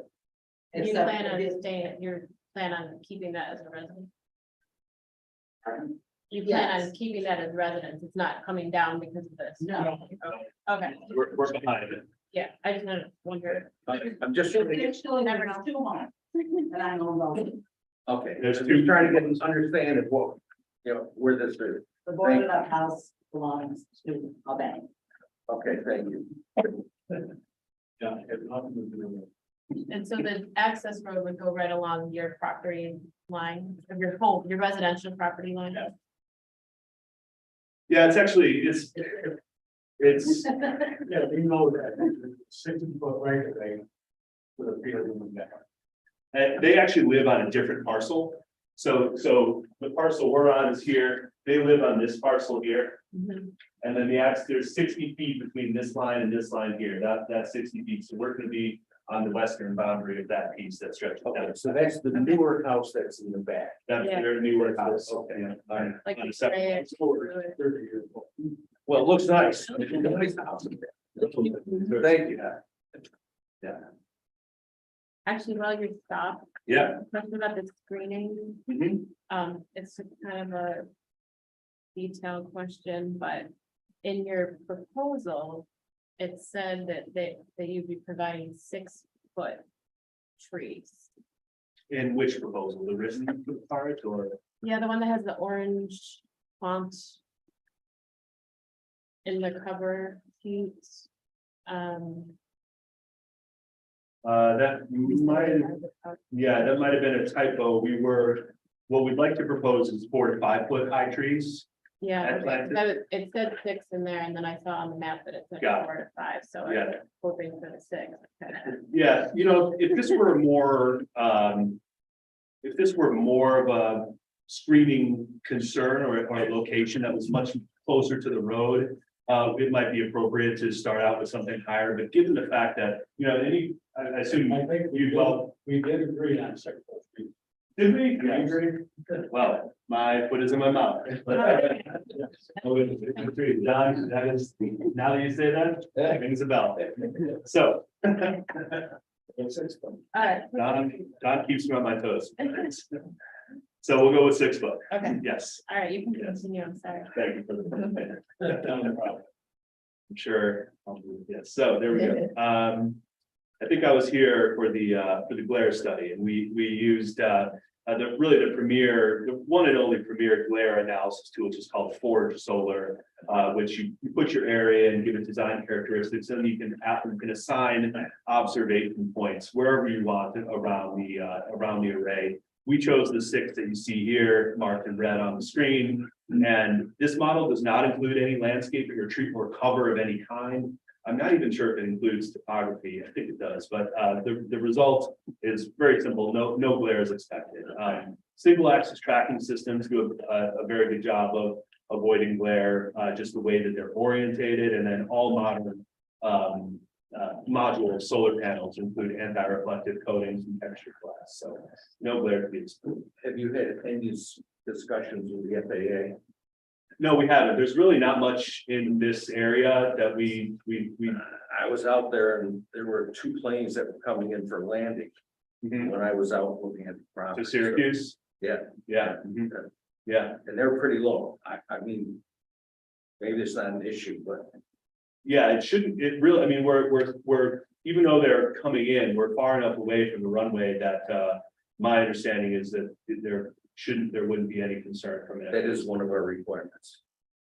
S3: You
S7: Except
S3: plan
S7: for
S3: on
S7: this-
S3: staying, you plan on keeping that as a resident?
S7: Pardon?
S3: You plan
S7: Yes.
S3: on keeping that as residence, it's not coming down because of this?
S7: No.
S3: Okay,
S9: We're behind it.
S3: yeah, I just wonder.
S2: I'm just,
S7: There's actually never two homes, and I own both.
S2: okay,
S9: There's
S2: I'm
S9: two-
S2: just trying to get an understanding of what, where this is.
S7: The boarded up house belongs to a bank.
S2: Okay, thank you.
S10: Yeah, it's nothing to do with it.
S3: And so the access road would go right along your property line of your home, your residential property line?
S9: Yeah. Yeah, it's actually, it's,
S10: Yeah, we know that, 60-foot right of way. For the field in the back.
S9: and they actually live on a different parcel. So the parcel we're on is here, they live on this parcel here.
S3: Mhm.
S9: And then there's 60 feet between this line and this line here, that's 60 feet, so we're gonna be on the western boundary of that piece that stretches
S2: Okay,
S9: down.
S2: so that's the newer house that's in the back.
S9: That's
S3: Yeah.
S9: their newer house.
S2: Okay,
S9: Yeah.
S2: all right.
S3: Like
S9: On a
S3: the
S9: separate-
S3: gray-
S10: It's over 30 years old.
S2: Well, it looks nice. Nice house. Thank you.
S3: Actually, while you're stopped,
S9: Yeah.
S3: question about the screening,
S9: Mhm.
S3: it's kind of a detailed question, but in your proposal, it said that you'd be providing 6-foot trees.
S9: In which proposal, the written part or?
S3: Yeah, the one that has the orange font in the cover sheet.
S9: That might have been a typo. What we'd like to propose is 4 to 5 foot high trees.
S3: Yeah,
S9: At
S3: okay,
S9: planted.
S3: it said 6 in there, and then I saw on the map that it said
S9: Got it.
S3: 4 to 5, so I
S9: Yeah.
S3: was hoping for the 6. Okay.
S9: Yeah, if this were more of a screening concern or a location that was much closer to the road. It might be appropriate to start out with something higher, but given the fact that, I assume
S10: I think we did agree on 6-foot.
S9: did we? Yeah, agree. Well, my foot is in my mouth. Don, that is, now that you say that, it rings a bell. So.
S3: All right.
S9: Don keeps me on my toes. So we'll go with 6 foot.
S3: Okay,
S9: Yes,
S3: all right, you can continue, I'm sorry.
S9: thank you for the. I'm sure. Yes, so there we go. I think I was here for the glare study and we used the premier, the one and only premier glare analysis tool, which is called Forge Solar. Which you put your area and give it design characteristics, and you can assign observation points wherever you want around the array. We chose the 6 that you see here marked in red on the screen. And this model does not include any landscaping or tree or cover of any kind. I'm not even sure if it includes topography. I think it does, but the result is very simple. No glare is expected. Single axis tracking systems do a very good job of avoiding glare, just the way that they're orientated, and then all modern module solar panels include anti-reflective coatings and texture glass, so no glare to be excluded.
S2: Have you had any discussions with the FAA?
S9: No, we haven't. There's really not much in this area that we.
S2: I was out there and there were 2 planes that were coming in for landing when I was out looking at the
S9: To
S2: property.
S9: Syracuse,
S2: Yeah,
S9: yeah, yeah,
S2: and they're pretty low. I mean, maybe it's not an issue, but
S9: yeah, it shouldn't, it really, I mean, we're, even though they're coming in, we're far enough away from the runway that, my understanding is that there wouldn't be any concern from it.
S2: that is one of our requirements.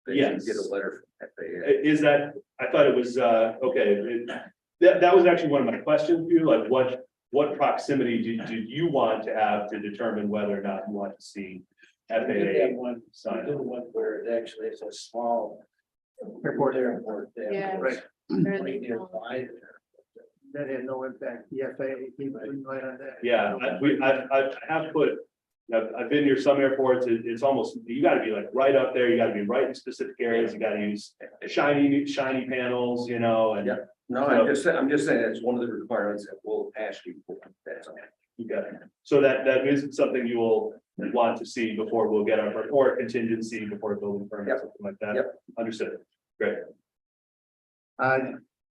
S2: They should
S9: Yes.
S2: get a letter from FAA.
S9: Is that, I thought it was, okay, that was actually one of my questions for you, like what proximity did you want to have to determine whether or not you want to see FAA
S10: one,
S9: sign.
S10: little one where it actually is a small.
S1: Airport.
S10: Airport.
S3: Yeah.
S1: Right.
S3: There's
S10: Right
S3: no-
S10: nearby there.
S1: That had no impact, the FAA, people didn't write on that.
S9: Yeah, I have put, I've been near some airports, it's almost, you gotta be like right up there, you gotta be right in specific areas, you gotta use shiny panels, you know, and.
S2: Yep. No, I'm just saying, it's one of the requirements that we'll ask you for, that's all.
S9: You got it. So that is something you will want to see before we'll get our, or contingency before building permit,
S2: Yep.
S9: something like that.
S2: Yep.
S9: Understood. Great.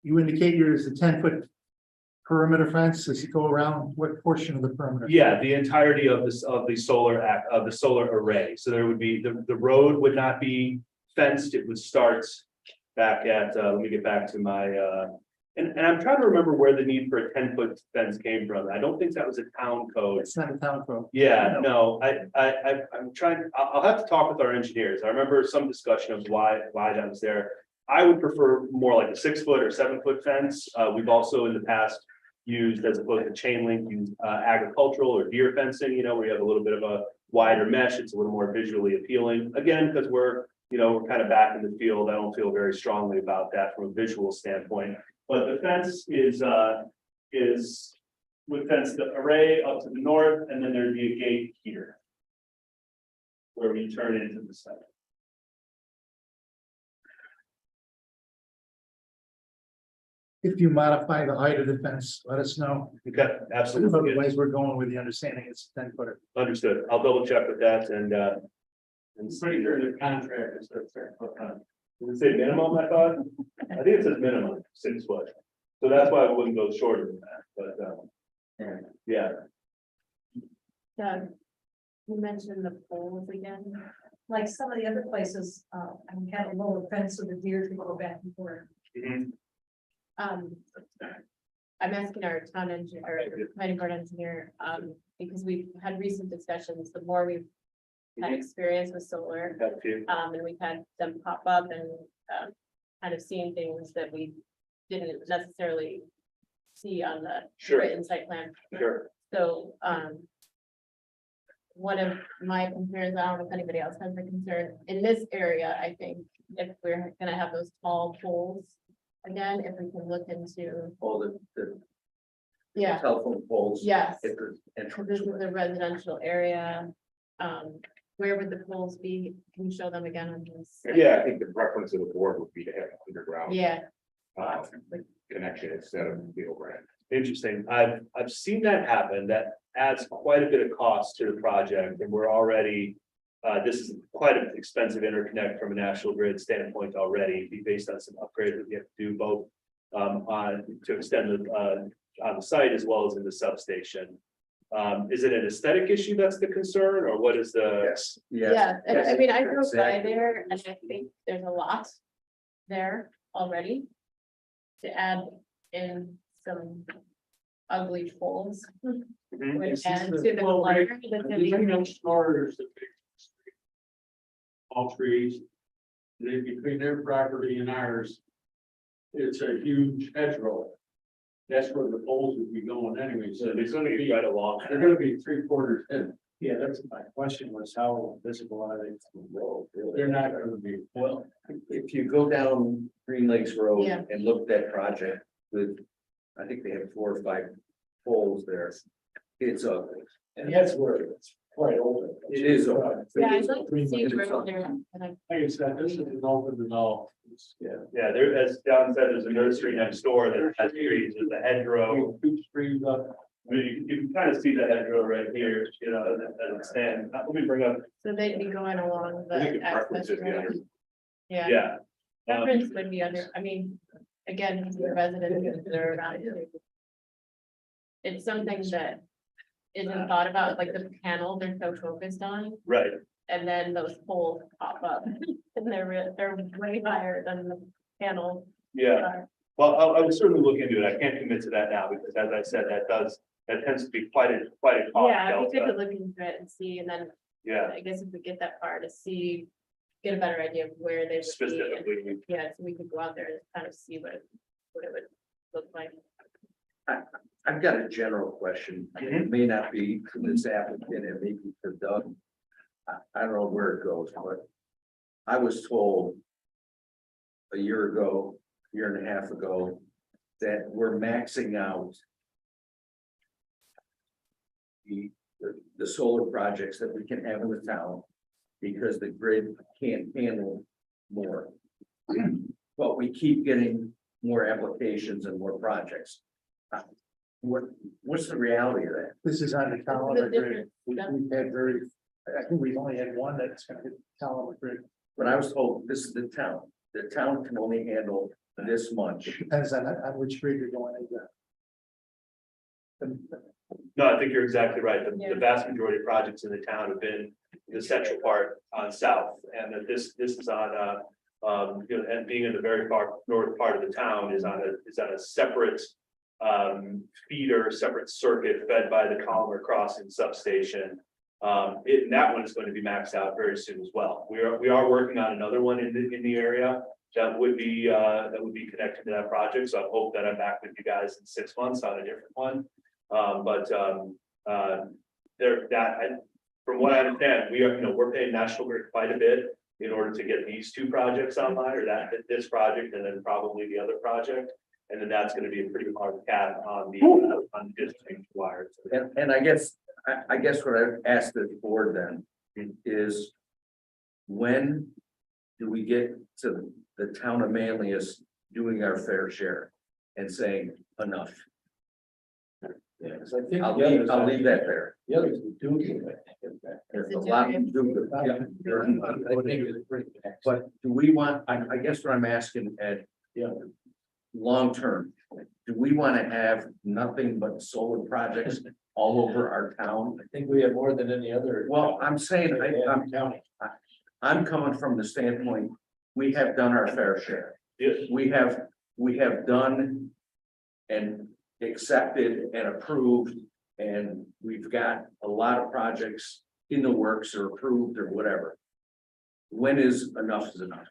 S1: You indicate yours is a 10-foot perimeter fence, does it go around what portion of the perimeter?
S9: Yeah, the entirety of this, of the solar array. So there would be, the road would not be fenced, it would start back at, let me get back to my, and I'm trying to remember where the need for a 10-foot fence came from. I don't think that was a town code.
S1: It's not a town code.
S9: Yeah, no, I'm trying, I'll have to talk with our engineers. I remember some discussion of why that was there. I would prefer more like a 6-foot or 7-foot fence. We've also in the past used, as opposed to chain link, used agricultural or deer fencing, you know, where you have a little bit of a wider mesh. It's a little more visually appealing. Again, because we're kind of back in the field. I don't feel very strongly about that from a visual standpoint. But the fence is would fence the array up to the north, and then there'd be a gate here where we turn into the center.
S1: If you modify the height of the fence, let us know.
S9: Okay, absolutely.
S1: Otherwise, we're going with the understanding it's 10-footer.
S9: Understood. I'll double check with that and
S10: It's pretty sure the contract is there.
S9: does it say minimum, I thought? I think it says minimum 6 foot. So that's why I wouldn't go shorter than that, but yeah.
S3: Doug, you mentioned the poles again.
S7: Like some of the other places, we had a lower fence so the deer could go back and forth.
S9: Mhm.
S3: I'm asking our town engineer, or planning board engineer, because we've had recent discussions, the more we've had experience with solar,
S9: Have a few.
S3: and we've had them pop up and, kind of seeing things that we didn't necessarily see on the
S9: Sure.
S3: written site plan.
S9: Sure.
S3: So, one of my concerns, I don't know if anybody else has a concern, in this area, I think, if we're gonna have those tall poles. Again, if we can look into,
S2: All the
S3: yeah,
S2: telephone poles.
S3: yes,
S2: At the
S3: because this
S2: entrance.
S3: is a residential area. Where would the poles be? Can you show them again on this?
S6: Yeah, I think the preference of the board would be to have underground
S3: Yeah,
S6: connection instead of the overhead.
S9: Interesting. I've seen that happen. That adds quite a bit of cost to the project, and we're already. This is quite an expensive interconnect from a national grid standpoint already, based on some upgrades that we have to do both to extend the on the site as well as in the substation. Is it an aesthetic issue that's the concern, or what is the?
S2: Yes.
S3: yeah, and I mean, I drove by
S2: Exactly.
S3: there and I think there's a lot there already. To add in some ugly poles.
S9: Mhm.
S3: Would
S10: This is
S3: add
S10: the-
S3: to the
S10: well,
S3: clutter
S10: right,
S3: that's
S10: The
S3: in
S10: thing
S3: the-
S10: next door is the big. All trees. Then between their property and ours. It's a huge hedgerow. That's where the poles would be going anyway, so
S9: It's gonna be right along.
S10: they're gonna be 3/4 in. Yeah, that's my question was how visible are they from the road? They're not gonna be.
S2: Well, if you go down Green Lakes Road
S3: Yeah.
S2: and look at that project with, I think they have 4 or 5 poles there. It's ugly.
S10: And that's where it's quite open.
S2: It is open.
S3: Yeah, I'd like to see
S2: It's
S3: where
S2: on-
S3: they're, and I,
S10: Like I said, this is open and all.
S9: Yeah, there, as Don said, there's a nursery next door that has trees, there's a hedgerow.
S10: Two streams up.
S9: I mean, you can kind of see the hedgerow right here, you know, as it stands. Let me bring up,
S3: so they'd be going along the.
S6: I think the
S3: access
S6: preference is the
S3: road.
S6: under.
S3: Yeah,
S9: yeah.
S3: preference would be under, I mean, again, because the residents that are around here. It's something that isn't thought about, like the panel they're so focused on,
S9: Right,
S3: and then those poles pop up. And they're way higher than the panel.
S9: yeah. Well, I would certainly look into it. I can't commit to that now because as I said, that tends to be quite a cost
S3: Yeah, we could
S9: delta.
S3: look into it and see, and then
S9: Yeah,
S3: I guess if we get that far to see, get a better idea of where they would be. and-
S9: specifically,
S3: Yeah, so we could go out there and kind of see what it would look like.
S2: I've got a general question. It may not be for this applicant, it may be for Doug. I don't know where it goes, but I was told a year ago, year and a half ago, that we're maxing out the solar projects that we can have in the town because the grid can't handle more. But we keep getting more applications and more projects. What's the reality of that?
S1: This is on the
S3: This is
S1: calendar
S3: a
S1: grid.
S3: different-
S1: We've had very, I think we've only had one that's gonna hit calendar grid.
S2: But I was told this is the town. The town can only handle this much.
S1: Depends on which grid you're going into.
S9: No, I think you're exactly right.
S3: Yeah.
S9: The vast majority of projects in the town have been the central part on south, and that this is on you know, and being in the very far north part of the town is on a separate feeder, separate circuit fed by the Collimer Crossing substation. That one is going to be maxed out very soon as well. We are working on another one in the area that would be connected to that project. So I hope that I'm back with you guys in 6 months on a different one. From what I understand, we're paying National Grid quite a bit in order to get these two projects online, or this project, and then probably the other project. And then that's gonna be a pretty hard cap on the district wires.
S2: And I guess what I've asked the board then is when do we get to the town of Manlius doing our fair share and saying enough?
S10: Yeah, because I think
S2: I'll leave that there.
S10: the others do it.
S2: There's a lot to do. But do we want, I guess what I'm asking, Ed, long term, do we want to have nothing but solar projects all over our town?
S10: I think we have more than any other.
S2: Well, I'm saying,
S10: County.
S2: I'm coming from the standpoint, we have done our fair share.
S9: Yes.
S2: We have done and accepted and approved, and we've got a lot of projects in the works or approved or whatever. When is enough is enough?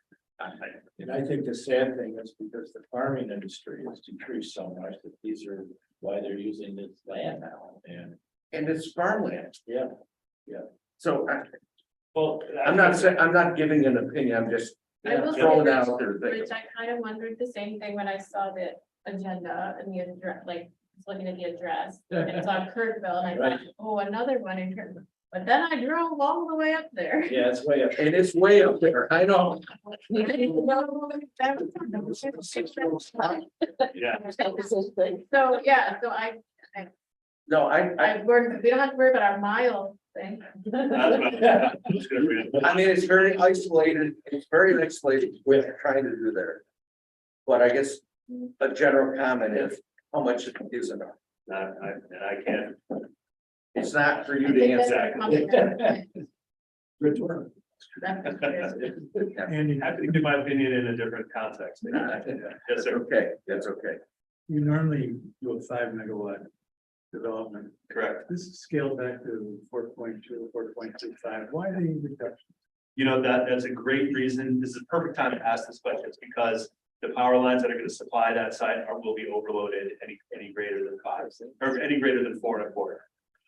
S10: And I think the sad thing is because the farming industry has decreased so much that these are why they're using this land now, and
S2: And it's farmland.
S10: yeah.
S2: So
S9: Well,
S2: I'm not giving an opinion, I'm just
S3: I will say,
S2: throwing
S3: Rich,
S2: out there
S3: Rich,
S2: things.
S3: I kind of wondered the same thing when I saw the agenda and the address, like, looking at the address. And it's on Kirkville, and I thought,
S10: Right.
S3: oh, another one in Kirkville. But then I drove all the way up there.
S10: Yeah, it's way up.
S2: And it's way up there, I know.
S9: Yeah.
S3: So, yeah, so
S2: No, I
S3: we don't have to worry about our mile thing.
S9: That's what I was gonna bring up.
S2: mean, it's very isolated, with trying to do there. But I guess a general comment is, how much is enough?
S9: I can't.
S2: It's not for you
S3: I
S2: to
S3: think that's
S2: answer.
S3: a compliment.
S10: Good work.
S3: That's good.
S5: Andy,
S9: Happy to give my opinion in a different context. Yes,
S2: That's
S9: sir.
S2: okay, that's okay.
S5: you normally do a 5 megawatt development.
S9: Correct.
S5: This is scaled back to 4.2, 4.25. Why the reduction?
S9: You know, that's a great reason. This is a perfect time to ask this question. It's because the power lines that are going to supply that site will be overloaded any greater than 5, or any greater than 4.25.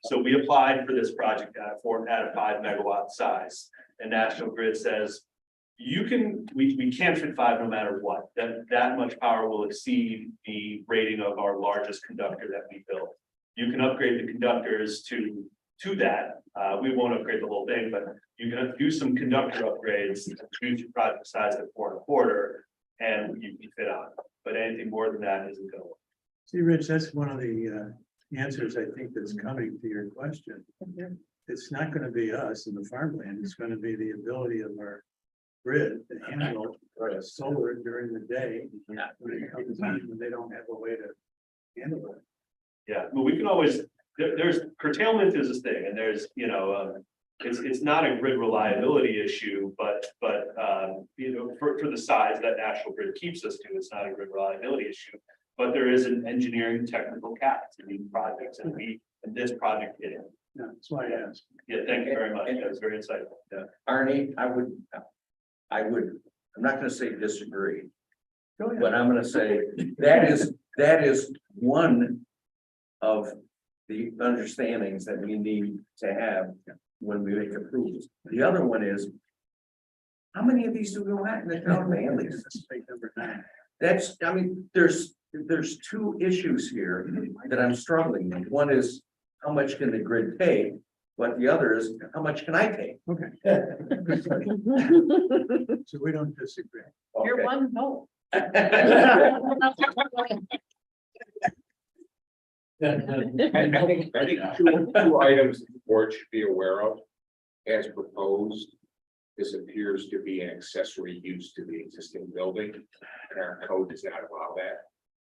S9: So we applied for this project at a 5 megawatt size, and National Grid says, we can't fit 5 no matter what. That much power will exceed the rating of our largest conductor that we built. You can upgrade the conductors to that. We won't upgrade the whole thing, but you can do some conductor upgrades to reduce your project size at 4.25, and you can fit on. But anything more than that isn't going to work.
S5: See, Rich, that's one of the answers I think that's coming to your question. It's not going to be us in the farmland. It's going to be the ability of our grid to handle solar during the day. When it comes on, when they don't have a way to handle it.
S9: Yeah, well, we can always, there's curtailment is this thing, and there's, it's not a grid reliability issue, but for the size that National Grid keeps us to, it's not a grid reliability issue. But there is an engineering technical cap to these projects, and this project hit it.
S5: Yeah, that's why I asked.
S9: Yeah, thank you very much. That was very insightful. Yeah.
S2: Arnie, I'm not gonna say disagree,
S5: Go ahead.
S2: but I'm gonna say that is one of the understandings that we need to have when we make approvals. The other one is, how many of these do we want in the town of Manlius?
S5: Number 9.
S2: That's, I mean, there's two issues here that I'm struggling with. One is, how much can the grid take? But the other is, how much can I take?
S5: Okay. So we don't disagree.
S3: You're
S2: Okay.
S3: one vote.
S6: I think two items the board should be aware of. As proposed, this appears to be an accessory use to the existing building, and our code does not allow that.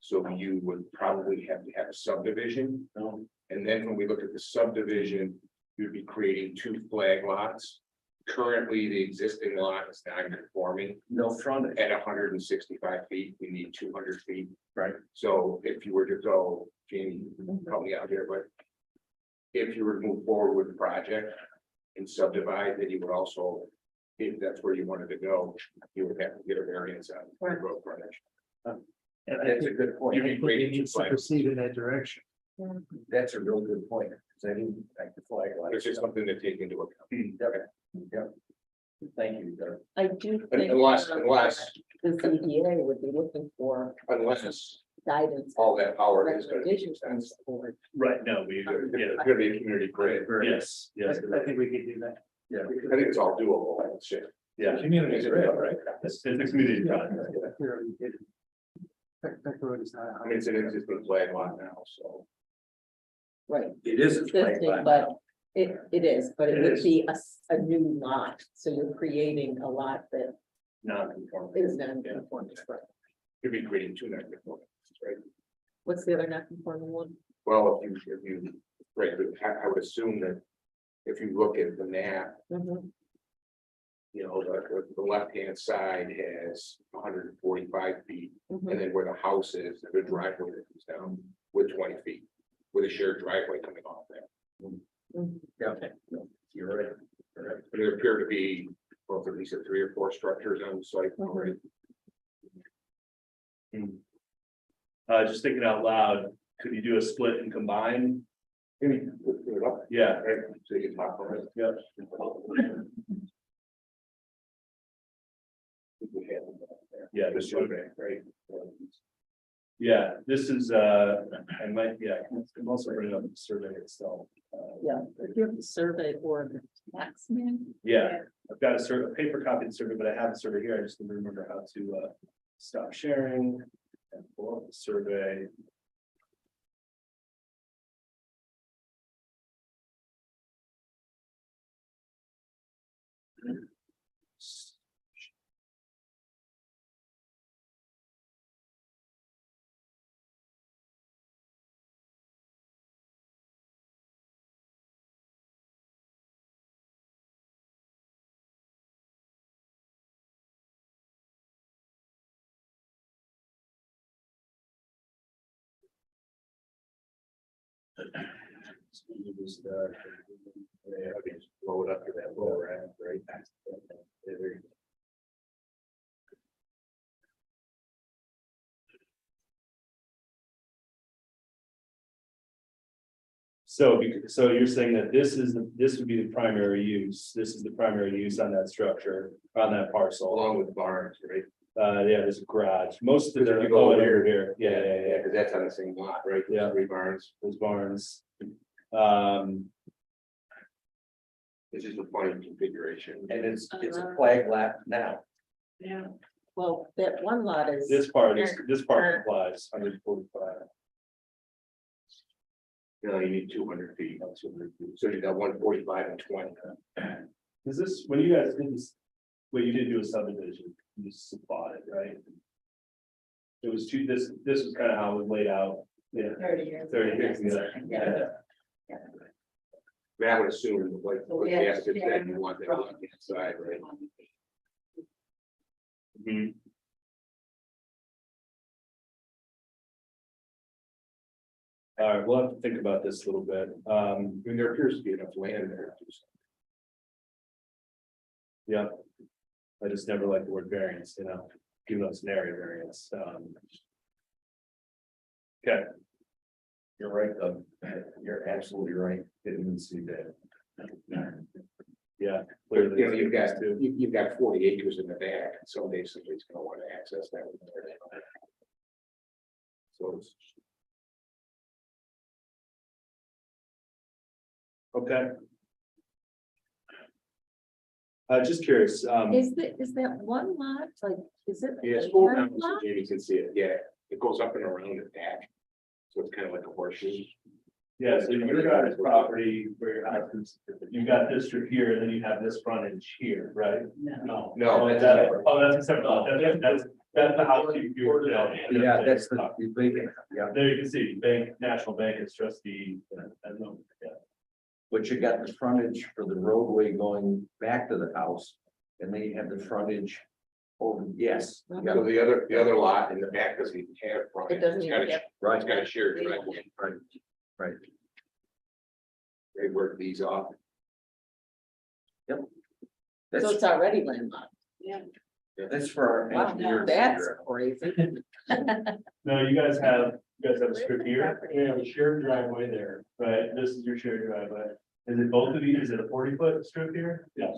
S6: So you would probably have to have a subdivision. And then when we look at the subdivision, you'd be creating 2 flag lots. Currently, the existing lot is non-conforming.
S2: No frontage.
S6: At 165 feet, we need 200 feet.
S2: Right.
S6: So if you were to go, Jamie, help me out here, but if you were to move forward with the project and subdivide, then you would also, if that's where you wanted to go, you would have to get a variance on the road frontage.
S2: And that's a good point.
S6: You'd be creating two
S1: Needs to
S6: flags.
S1: proceed in that direction.
S2: That's a real good point. 'Cause I didn't like the flag.
S6: It's just something to take into account.
S2: Yep. Thank you, Doug.
S11: I do think.
S6: Unless
S11: The ZBA would be looking for guidance.
S6: all that power is gonna be
S11: Recommendations from
S6: used.
S11: the board.
S9: Right, no, we,
S6: It's
S9: yeah,
S6: gonna be a community grid.
S9: yes, yes,
S1: I think we could do that.
S2: Yeah.
S6: I think it's all doable, I would say.
S9: yeah.
S6: Community grid, right?
S9: It's a community project.
S1: We already did it. That road is not.
S6: I mean, it's an existing flag lot now, so.
S11: Right,
S2: It is a flag
S11: existing,
S2: lot
S11: but
S2: now.
S11: it is, but it
S9: It
S11: would
S9: is.
S11: be a new lot, so you're creating a lot that
S9: Non-conforming.
S11: is non-conforming. Right.
S6: You'd be creating 2 non-conforming, right?
S11: What's the other non-conforming one?
S6: Well, if you, right, but I would assume that if you look at the map,
S11: Mhm.
S6: you know, the left-hand side has 145 feet.
S11: Mhm.
S6: And then where the house is, the driveway that comes down with 20 feet, with a shared driveway coming off there.
S11: Mhm.
S2: Yeah, you're right. You're right.
S6: But there appear to be, well, at least 3 or 4 structures on the site
S11: Mhm.
S6: already.
S9: Just thinking out loud, could you do a split and combine?
S6: Maybe put it up,
S9: Yeah,
S6: right, so you can talk about it.
S9: yeah.
S6: We had them up there.
S9: Yeah,
S6: The
S9: this
S6: survey, right?
S9: Yeah, this is, I might, yeah, I'm also bringing up the survey itself.
S11: Yeah, if you have the survey or the tax man.
S9: Yeah, I've got a paper copy of the survey, but I have the survey here. I just need to remember how to stop sharing and pull up the survey. Just, yeah, I can just blow it up to that lower end, right? Yeah, there you go. So, so you're saying that this would be the primary use, this is the primary use on that structure, on that parcel.
S6: Along with barns, right?
S9: Yeah, there's a garage, most of
S6: Because if
S9: the,
S6: you go
S9: oh,
S6: here-
S9: here, yeah, yeah, yeah,
S6: Because that's on the same lot, right? There's
S9: Yeah.
S6: 3 barns.
S9: those barns.
S6: This is the funny configuration.
S2: And it's a flag lot now.
S3: Yeah.
S11: Well, that one lot is.
S9: This part applies 145.
S6: You know, you need 200 feet. So you got 145 and 20.
S9: Is this, when you guys did this, well, you did do a subdivision, you supply it, right? It was this was kind of how it was laid out, yeah,
S11: 30 years.
S9: 30 years ago.
S11: Yeah.
S6: I mean, I would assume, like, what
S11: Yeah,
S6: you asked,
S11: yeah.
S6: that you want that on the side, right?
S9: Mhm. All right, we'll have to think about this a little bit.
S6: I mean, there appears to be enough land there.
S9: Yeah. I just never like the word variance, even though it's an area variance. Okay,
S2: You're right, Doug. You're absolutely right. Didn't even see that.
S9: Yeah.
S6: You know,
S9: Clearly.
S6: you've got 40 acres in the back, and so basically it's gonna want to access that. So it's
S9: Okay. Just curious,
S11: Is that one lot, like, is it?
S6: Yeah,
S11: a
S6: scroll
S11: one
S6: down, so
S11: lot?
S6: Jamie can see it, yeah, it goes up and around the back. So it's kind of like a horseshoe.
S9: yeah, so you got this property where your house is, you got this strip here, and then you have this frontage here, right?
S7: No.
S6: No,
S9: That's a separate lot. That's the house you were.
S2: Yeah, that's the, yeah,
S9: There you can see, bank, National Bank is trustee, I don't know, yeah.
S2: but you got the frontage for the roadway going back to the house. And then you have the frontage over, yes,
S6: so the other lot in the back doesn't even have front.
S11: It doesn't
S6: It's got
S11: even
S6: a-
S11: have-
S2: right,
S6: It's got a shared driveway.
S2: right.
S6: They work these off.
S11: So
S2: That's,
S11: it's already landlocked.
S2: that's for our
S11: Wow,
S2: engineers.
S11: that's crazy.
S9: No, you guys have a strip here,
S10: We have a shared driveway there.
S9: right? This is your shared driveway. Is it both of these? Is it a 40-foot strip here?
S10: Yes.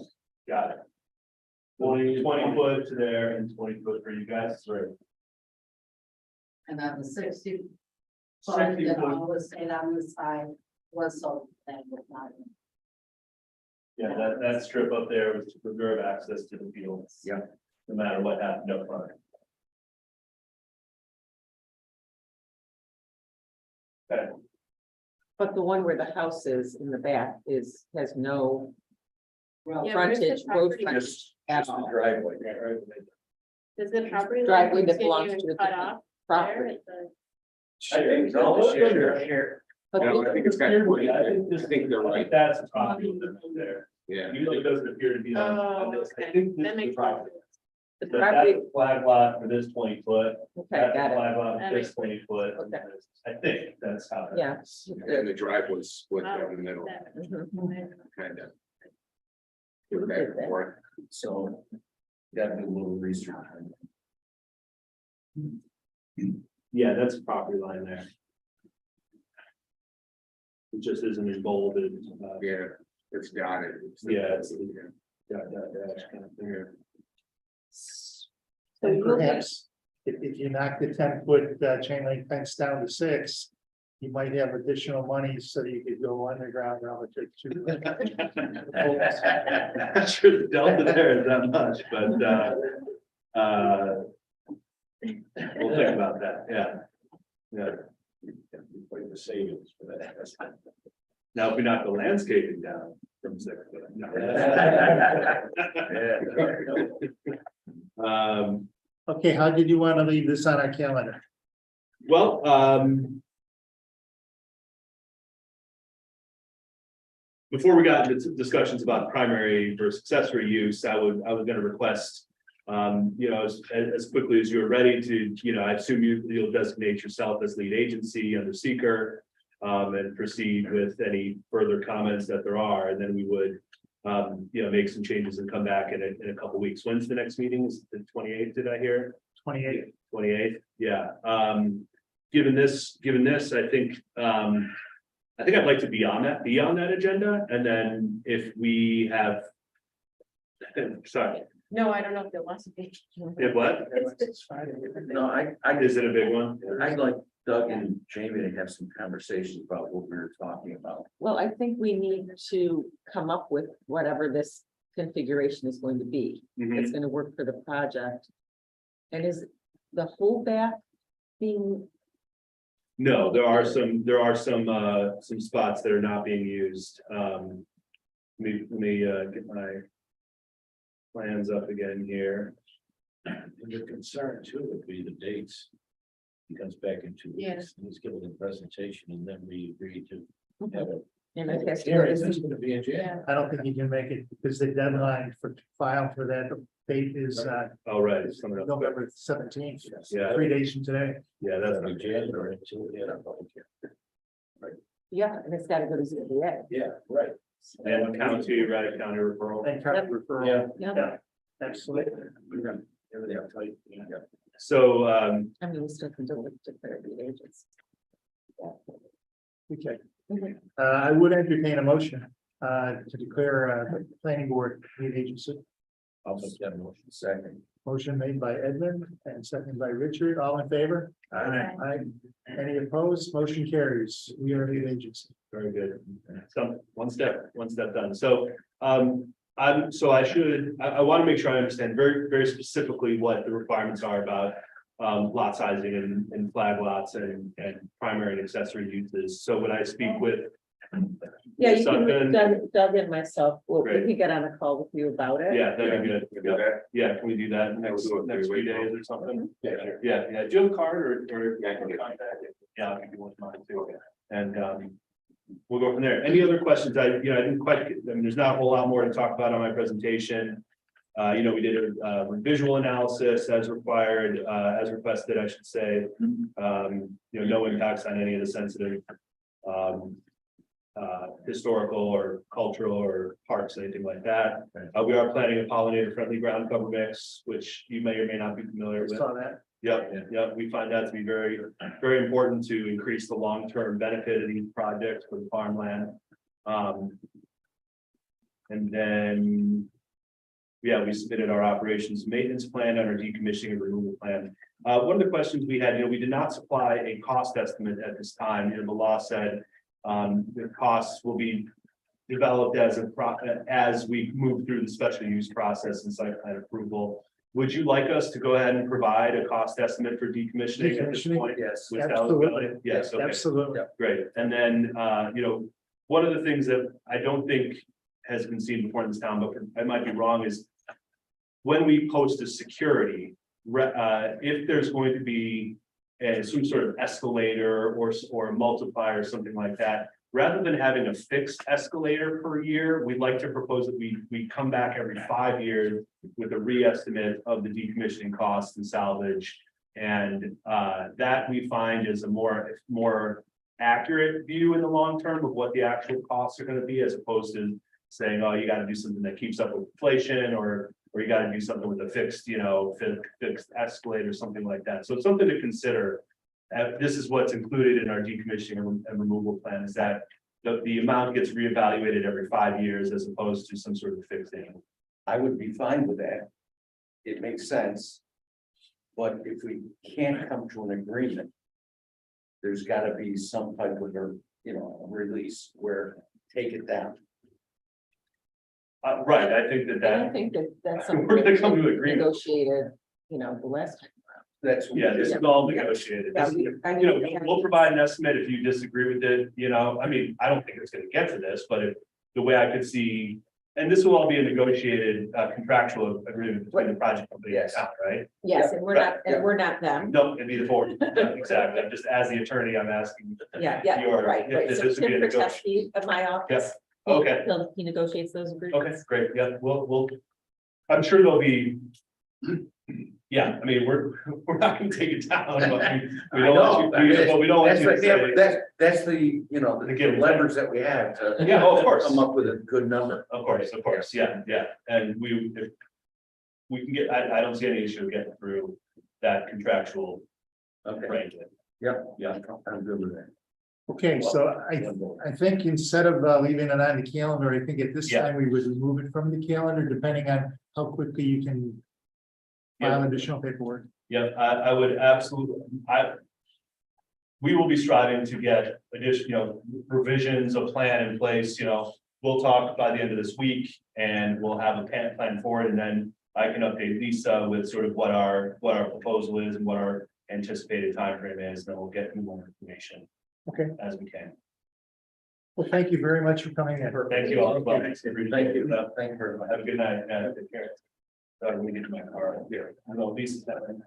S9: Got it. 20 foot to there and 20 foot for you guys, right?
S7: And then the 60.
S9: 60
S7: That
S9: foot.
S7: always stayed on the side was sold, that was not.
S9: Yeah, that strip up there was to preserve access to the fields.
S2: Yeah.
S9: No matter what happened up front. Okay,
S11: But the one where the house is in the back has no
S3: Yeah, where's the
S11: frontage, road
S3: property?
S11: frontage
S2: Just
S11: at
S2: the
S11: all.
S2: driveway.
S3: Does the property line
S11: Driveway that
S3: continue
S11: belongs
S3: and
S11: to a
S3: cut
S11: different
S3: off there
S11: property.
S3: at the?
S9: I think
S2: No,
S9: so.
S2: share.
S11: But
S6: No, I think it's got,
S9: I
S6: I think they're right,
S9: That's a property limit there.
S6: yeah.
S9: Usually it doesn't appear to be on this. I
S3: Okay,
S9: think this
S3: that
S9: is the
S3: makes
S9: property.
S3: sense.
S11: the
S9: So
S11: property,
S9: that's a flag lot for this 20 foot.
S11: okay,
S9: That's a
S11: got it.
S9: flag lot
S3: That
S9: for this
S3: makes
S9: 20 foot.
S11: Okay.
S9: I think that's how. that
S11: Yeah.
S9: is.
S6: And the driveway's split
S3: Oh,
S6: down the middle,
S3: that-
S11: Mhm.
S6: kind of.
S11: Who
S6: Back
S11: did
S6: and
S11: that?
S6: forth.
S2: So. Gotta do a little research. on it.
S9: Yeah, that's a property line there. It just isn't in bolded.
S6: Yeah, it's dotted.
S9: Yeah, it's- kind of there.
S11: So you'll be-
S1: Perhaps if you knock the 10-foot chain link fence down to 6, you might have additional money so you could go underground relative to.
S9: Not sure the delta there is that much, but, we'll think about that, yeah. Yeah.
S10: Quite the savings for that.
S9: Now, if we knock the landscaping down from 6 foot. no.
S1: Okay, how did you want to leave this on our calendar?
S9: Well, before we got into discussions about primary versus accessory use, I was gonna request, as quickly as you're ready to, I assume you'll designate yourself as lead agency under seeker, and proceed with any further comments that there are, and then we would, make some changes and come back in a couple weeks. When's the next meeting? Is it the 28th, did I hear?
S1: 28.
S9: 28th, yeah. Given this, I think I'd like to be on that agenda, and then if we have. Sorry,
S3: No, I don't know if it wants to be.
S9: if what?
S2: No,
S9: Is it a big one?
S2: I'd like Doug and Jamie to have some conversations about what we were talking about.
S11: Well, I think we need to come up with whatever this configuration is going to be.
S9: Mhm.
S11: That's gonna work for the project. And is the whole back being,
S9: No, there are some spots that are not being used. Let me get my plans up again here.
S10: And the concern too would be the dates. He comes back in 2
S3: Yeah.
S10: weeks, he's giving a presentation, and then we agree to have a.
S11: and it has to go
S10: Hearing,
S11: to-
S10: it's gonna be in January.
S3: Yeah,
S1: I don't think you can make it because the deadline for file for that date is
S9: Oh, right, it's coming up.
S1: November 17th.
S9: Yeah.
S1: 3 days from today.
S9: Yeah, that's.
S10: That'll be January until we get a public hearing.
S11: yeah, and it's gotta go to ZBA.
S10: Yeah, right.
S9: And county, right, county referral.
S1: And try to
S11: Yep.
S1: refer.
S11: Yeah,
S1: Absolutely.
S10: Everything tight. Yeah.
S9: So,
S11: I mean, we still can do it to declare the agents.
S1: Okay.
S11: Mhm.
S1: I would entertain a motion to declare the planning board lead agency.
S2: I'll make that motion second.
S1: Motion made by Edmund and seconded by Richard. All in favor? Aye. Any opposed? Motion carries. We are lead agency.
S9: Very good. So one step done. So I want to make sure I understand very specifically what the requirements are about lot sizing and flag lots and primary and accessory uses. So when I speak with
S11: Yeah, you
S9: Something-
S11: can, Doug and myself, we
S9: Great.
S11: can get on a call with you about it.
S9: yeah, that'd be good.
S6: Okay.
S9: Yeah, can we do that next few days or something? Yeah. Do you have a card or?
S6: Yeah, I can get it.
S9: Yeah, I can do one of mine too. And we'll go from there. Any other questions? I didn't quite, there's not a whole lot more to talk about on my presentation. We did a visual analysis as required, as requested, I should say. No impacts on any of the sensitive historical or cultural or parks, anything like that. We are planning a pollinator friendly ground cover mix, which you may or may not be familiar with.
S1: Saw that.
S9: Yep, we find that to be very, very important to increase the long-term benefit of these projects for the farmland. And then, yeah, we submitted our operations maintenance plan and our decommissioning and removal plan. One of the questions we had, we did not supply a cost estimate at this time. The law said the costs will be developed as we move through the special use process and site plan approval. Would you like us to go ahead and provide a cost estimate for decommissioning at this
S1: Decommissioning?
S9: point?
S2: Yes.
S9: With
S1: Absolutely.
S9: eligibility? Yes, okay.
S1: Absolutely.
S9: Great. And then, one of the things that I don't think has been seen before in this town, but I might be wrong, is when we post a security, if there's going to be some sort of escalator or multiplier or something like that, rather than having a fixed escalator per year, we'd like to propose that we come back every 5 years with a re-estimate of the decommissioning costs and salvage. And that we find is a more accurate view in the long term of what the actual costs are going to be, as opposed to saying, oh, you got to do something that keeps up with inflation, or you got to do something with a fixed, fixed escalator, something like that. So it's something to consider. This is what's included in our decommissioning and removal plan, is that the amount gets reevaluated every 5 years as opposed to some sort of fixed annual.
S2: I would be fine with that. It makes sense. But if we can't come to an agreement, there's gotta be some type of a release where take it down.
S9: Right, I think
S11: I
S9: that
S11: don't think that's something.
S9: we're gonna come to
S11: that
S9: agreement.
S11: Negotiated, the last.
S2: That's.
S9: Yeah, this is all negotiated.
S11: Yeah,
S9: We'll provide an estimate if you disagree with it, I mean, I don't think it's gonna get to this, but the way I could see, and this will all be a negotiated contractual agreement between the project company and the town, right?
S11: Yes, and we're not them.
S9: No, it'd be the board, exactly, just as the attorney, I'm asking.
S11: Yeah,
S9: Right.
S11: right. So
S9: This would be a
S11: Tim
S9: negotiation.
S11: Protesky of my office.
S9: Okay.
S11: He negotiates those
S9: Okay,
S11: agreements.
S9: great, yeah, we'll, I'm sure there'll be. Yeah, I mean, we're not gonna take it down, but we don't want you, but we don't want you to say.
S2: That's the, the leverage that we have to.
S9: Yeah, of course.
S2: Come up with a good number.
S9: Of course, yeah, and if we can get, I don't see any issue of getting through that contractual
S2: Okay,
S9: arrangement.
S2: yeah, I'm good with that.
S1: Okay, so I think instead of leaving it on the calendar, I think at this
S9: Yeah.
S1: time we would remove it from the calendar, depending on how quickly you can file additional paperwork.
S9: Yeah, I would absolutely, we will be striving to get additional, revisions of plan in place, we'll talk by the end of this week and we'll have a plan for it, and then I can update Lisa with sort of what our proposal is and what our anticipated timeframe is, and then we'll get more information.
S1: Okay.
S9: As we can.
S1: Well, thank you very much for coming in.
S9: Thank you all as well.
S2: Thank you.
S9: Appreciate it.
S2: Thank you very much.
S9: Have a good night. Yeah, take care. Let me get to my car here. I know Lisa's that one.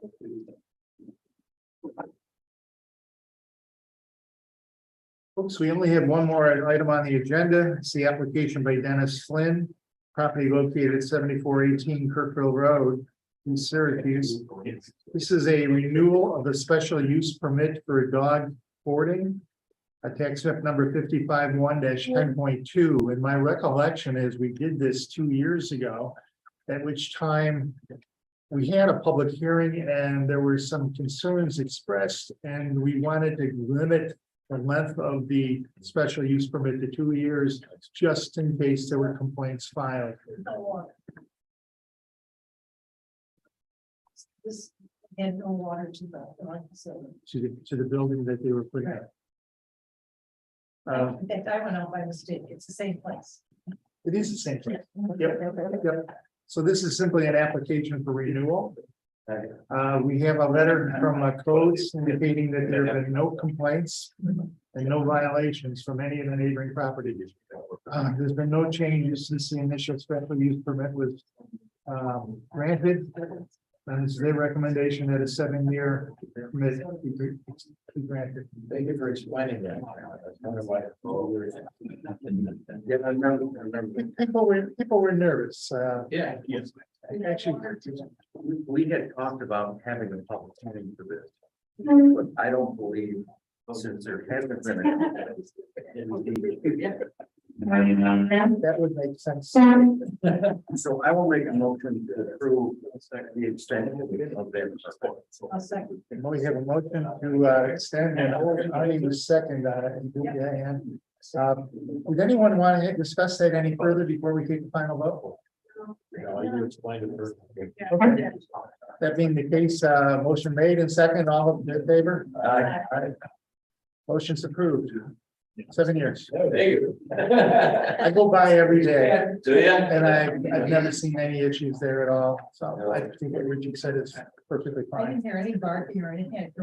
S1: Folks, we only have one more item on the agenda. It's the application by Dennis Flynn, property located at 7418 Kirkville Road in Syracuse. This is a renewal of a special use permit for dog boarding. A tax map number 551-10.2. And my recollection is we did this 2 years ago, at which time we had a public hearing and there were some concerns expressed, and we wanted to limit the length of the special use permit to 2 years, just in case there were complaints filed.
S7: This, and no water to the facility.
S1: To the building that they were putting up.
S7: In fact, I went out by mistake. It's the same place.
S1: It is the same thing. Yep. So this is simply an application for renewal. We have a letter from codes indicating that there have been no complaints and no violations from any of the neighboring properties. There's been no changes since the initial special use permit was granted. And it's their recommendation that a 7-year permit be granted.
S2: Thank you for explaining that. Yeah, I remember.
S1: People were nervous.
S2: Yeah, yes.
S1: Actually,
S2: We had talked about having a public hearing for this. But I don't believe, since there hasn't been.
S1: that would make sense.
S2: So I will make a motion to approve the extension of that.
S7: I'll second.
S1: We have a motion to extend, and I need a second on it. Would anyone want to discuss that any further before we take the final vote?
S10: You explained it first.
S1: Okay. That being the case, motion made and second, all in favor? Aye. Motion's approved. 7 years.
S10: Thank you.
S1: I go by every day.
S10: Do you?
S1: And I've never seen any issues there at all, so I think what Richard said is perfectly
S7: I
S1: fine.
S7: didn't hear any barking or anything.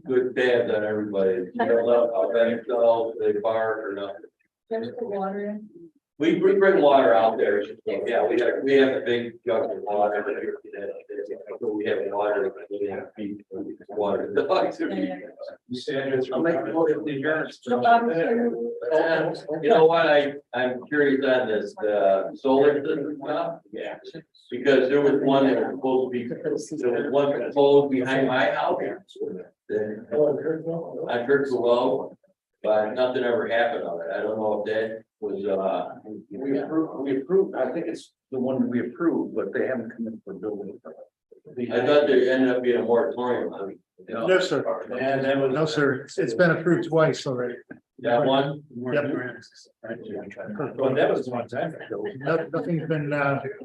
S10: Good tabs on everybody. You don't know how themselves, they bark or nothing.
S7: There's the water in.
S10: We bring water out there. Yeah, we have a big jug of water. We have water. Water. The bugs are. I'll make a motion to adjourn. You know what, I'm curious on this, the solar system stuff. Yeah. Because there was one that was supposed to be, there was one proposed behind my house. I heard so low, but nothing ever happened on it. I don't know if that was,
S2: We approved, I think it's the one we approved, but they haven't come in for building.
S10: I thought there ended up being a moratorium on it.
S1: No, sir.
S10: And that was.
S1: No, sir. It's been approved twice already.
S10: That one?
S1: Yep.
S10: Well, that was one time.
S1: Nothing's been,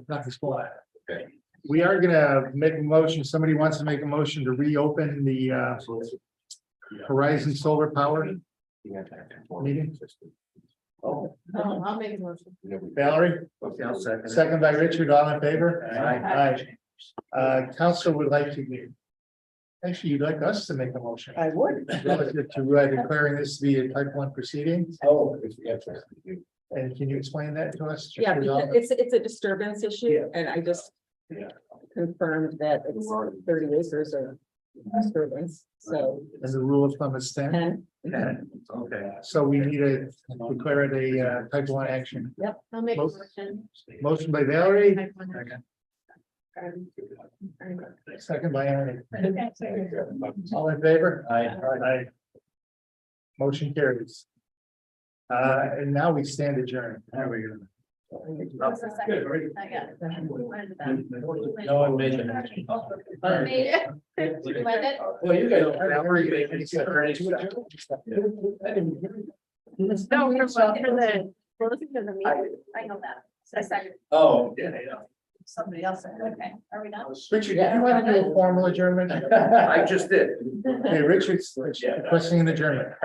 S1: nothing's going.
S10: Okay.
S1: We are gonna make a motion. Somebody wants to make a motion to reopen the Horizon Solar Power meeting.
S3: I'll make a motion.
S1: Valerie,
S2: Okay, I'll second.
S1: second by Richard, all in favor?
S2: Aye.
S1: Council would like to. Actually, you'd like us to make a motion.
S11: I would.
S1: Relative to declaring this to be a type 1 proceeding.
S10: Oh.
S1: And can you explain that to us?
S11: Yeah, because it's a disturbance issue, and I just confirmed that it's 30 acres of disturbance, so.
S1: And the rule of thumb is 10.
S11: And
S2: Okay.
S1: So we need to declare it a type 1 action.
S3: I'll make a motion.
S1: Motion by Valerie,
S3: Type one.
S1: second by Aaron. All in favor? Aye. Motion carries. And now we stand adjourned. There we go.
S3: What's the second? I got it.
S10: No one made it.
S3: Made it. You lend it?
S10: Well, you guys.
S3: No, we're well for the, we're looking for the meeting. I know that. So second.
S10: Oh.
S7: Somebody else. said,
S3: Okay, are we done?
S1: Richard, do you want to do a formal adjournment?
S2: I just did.
S1: Okay, Richard's requesting an adjournment.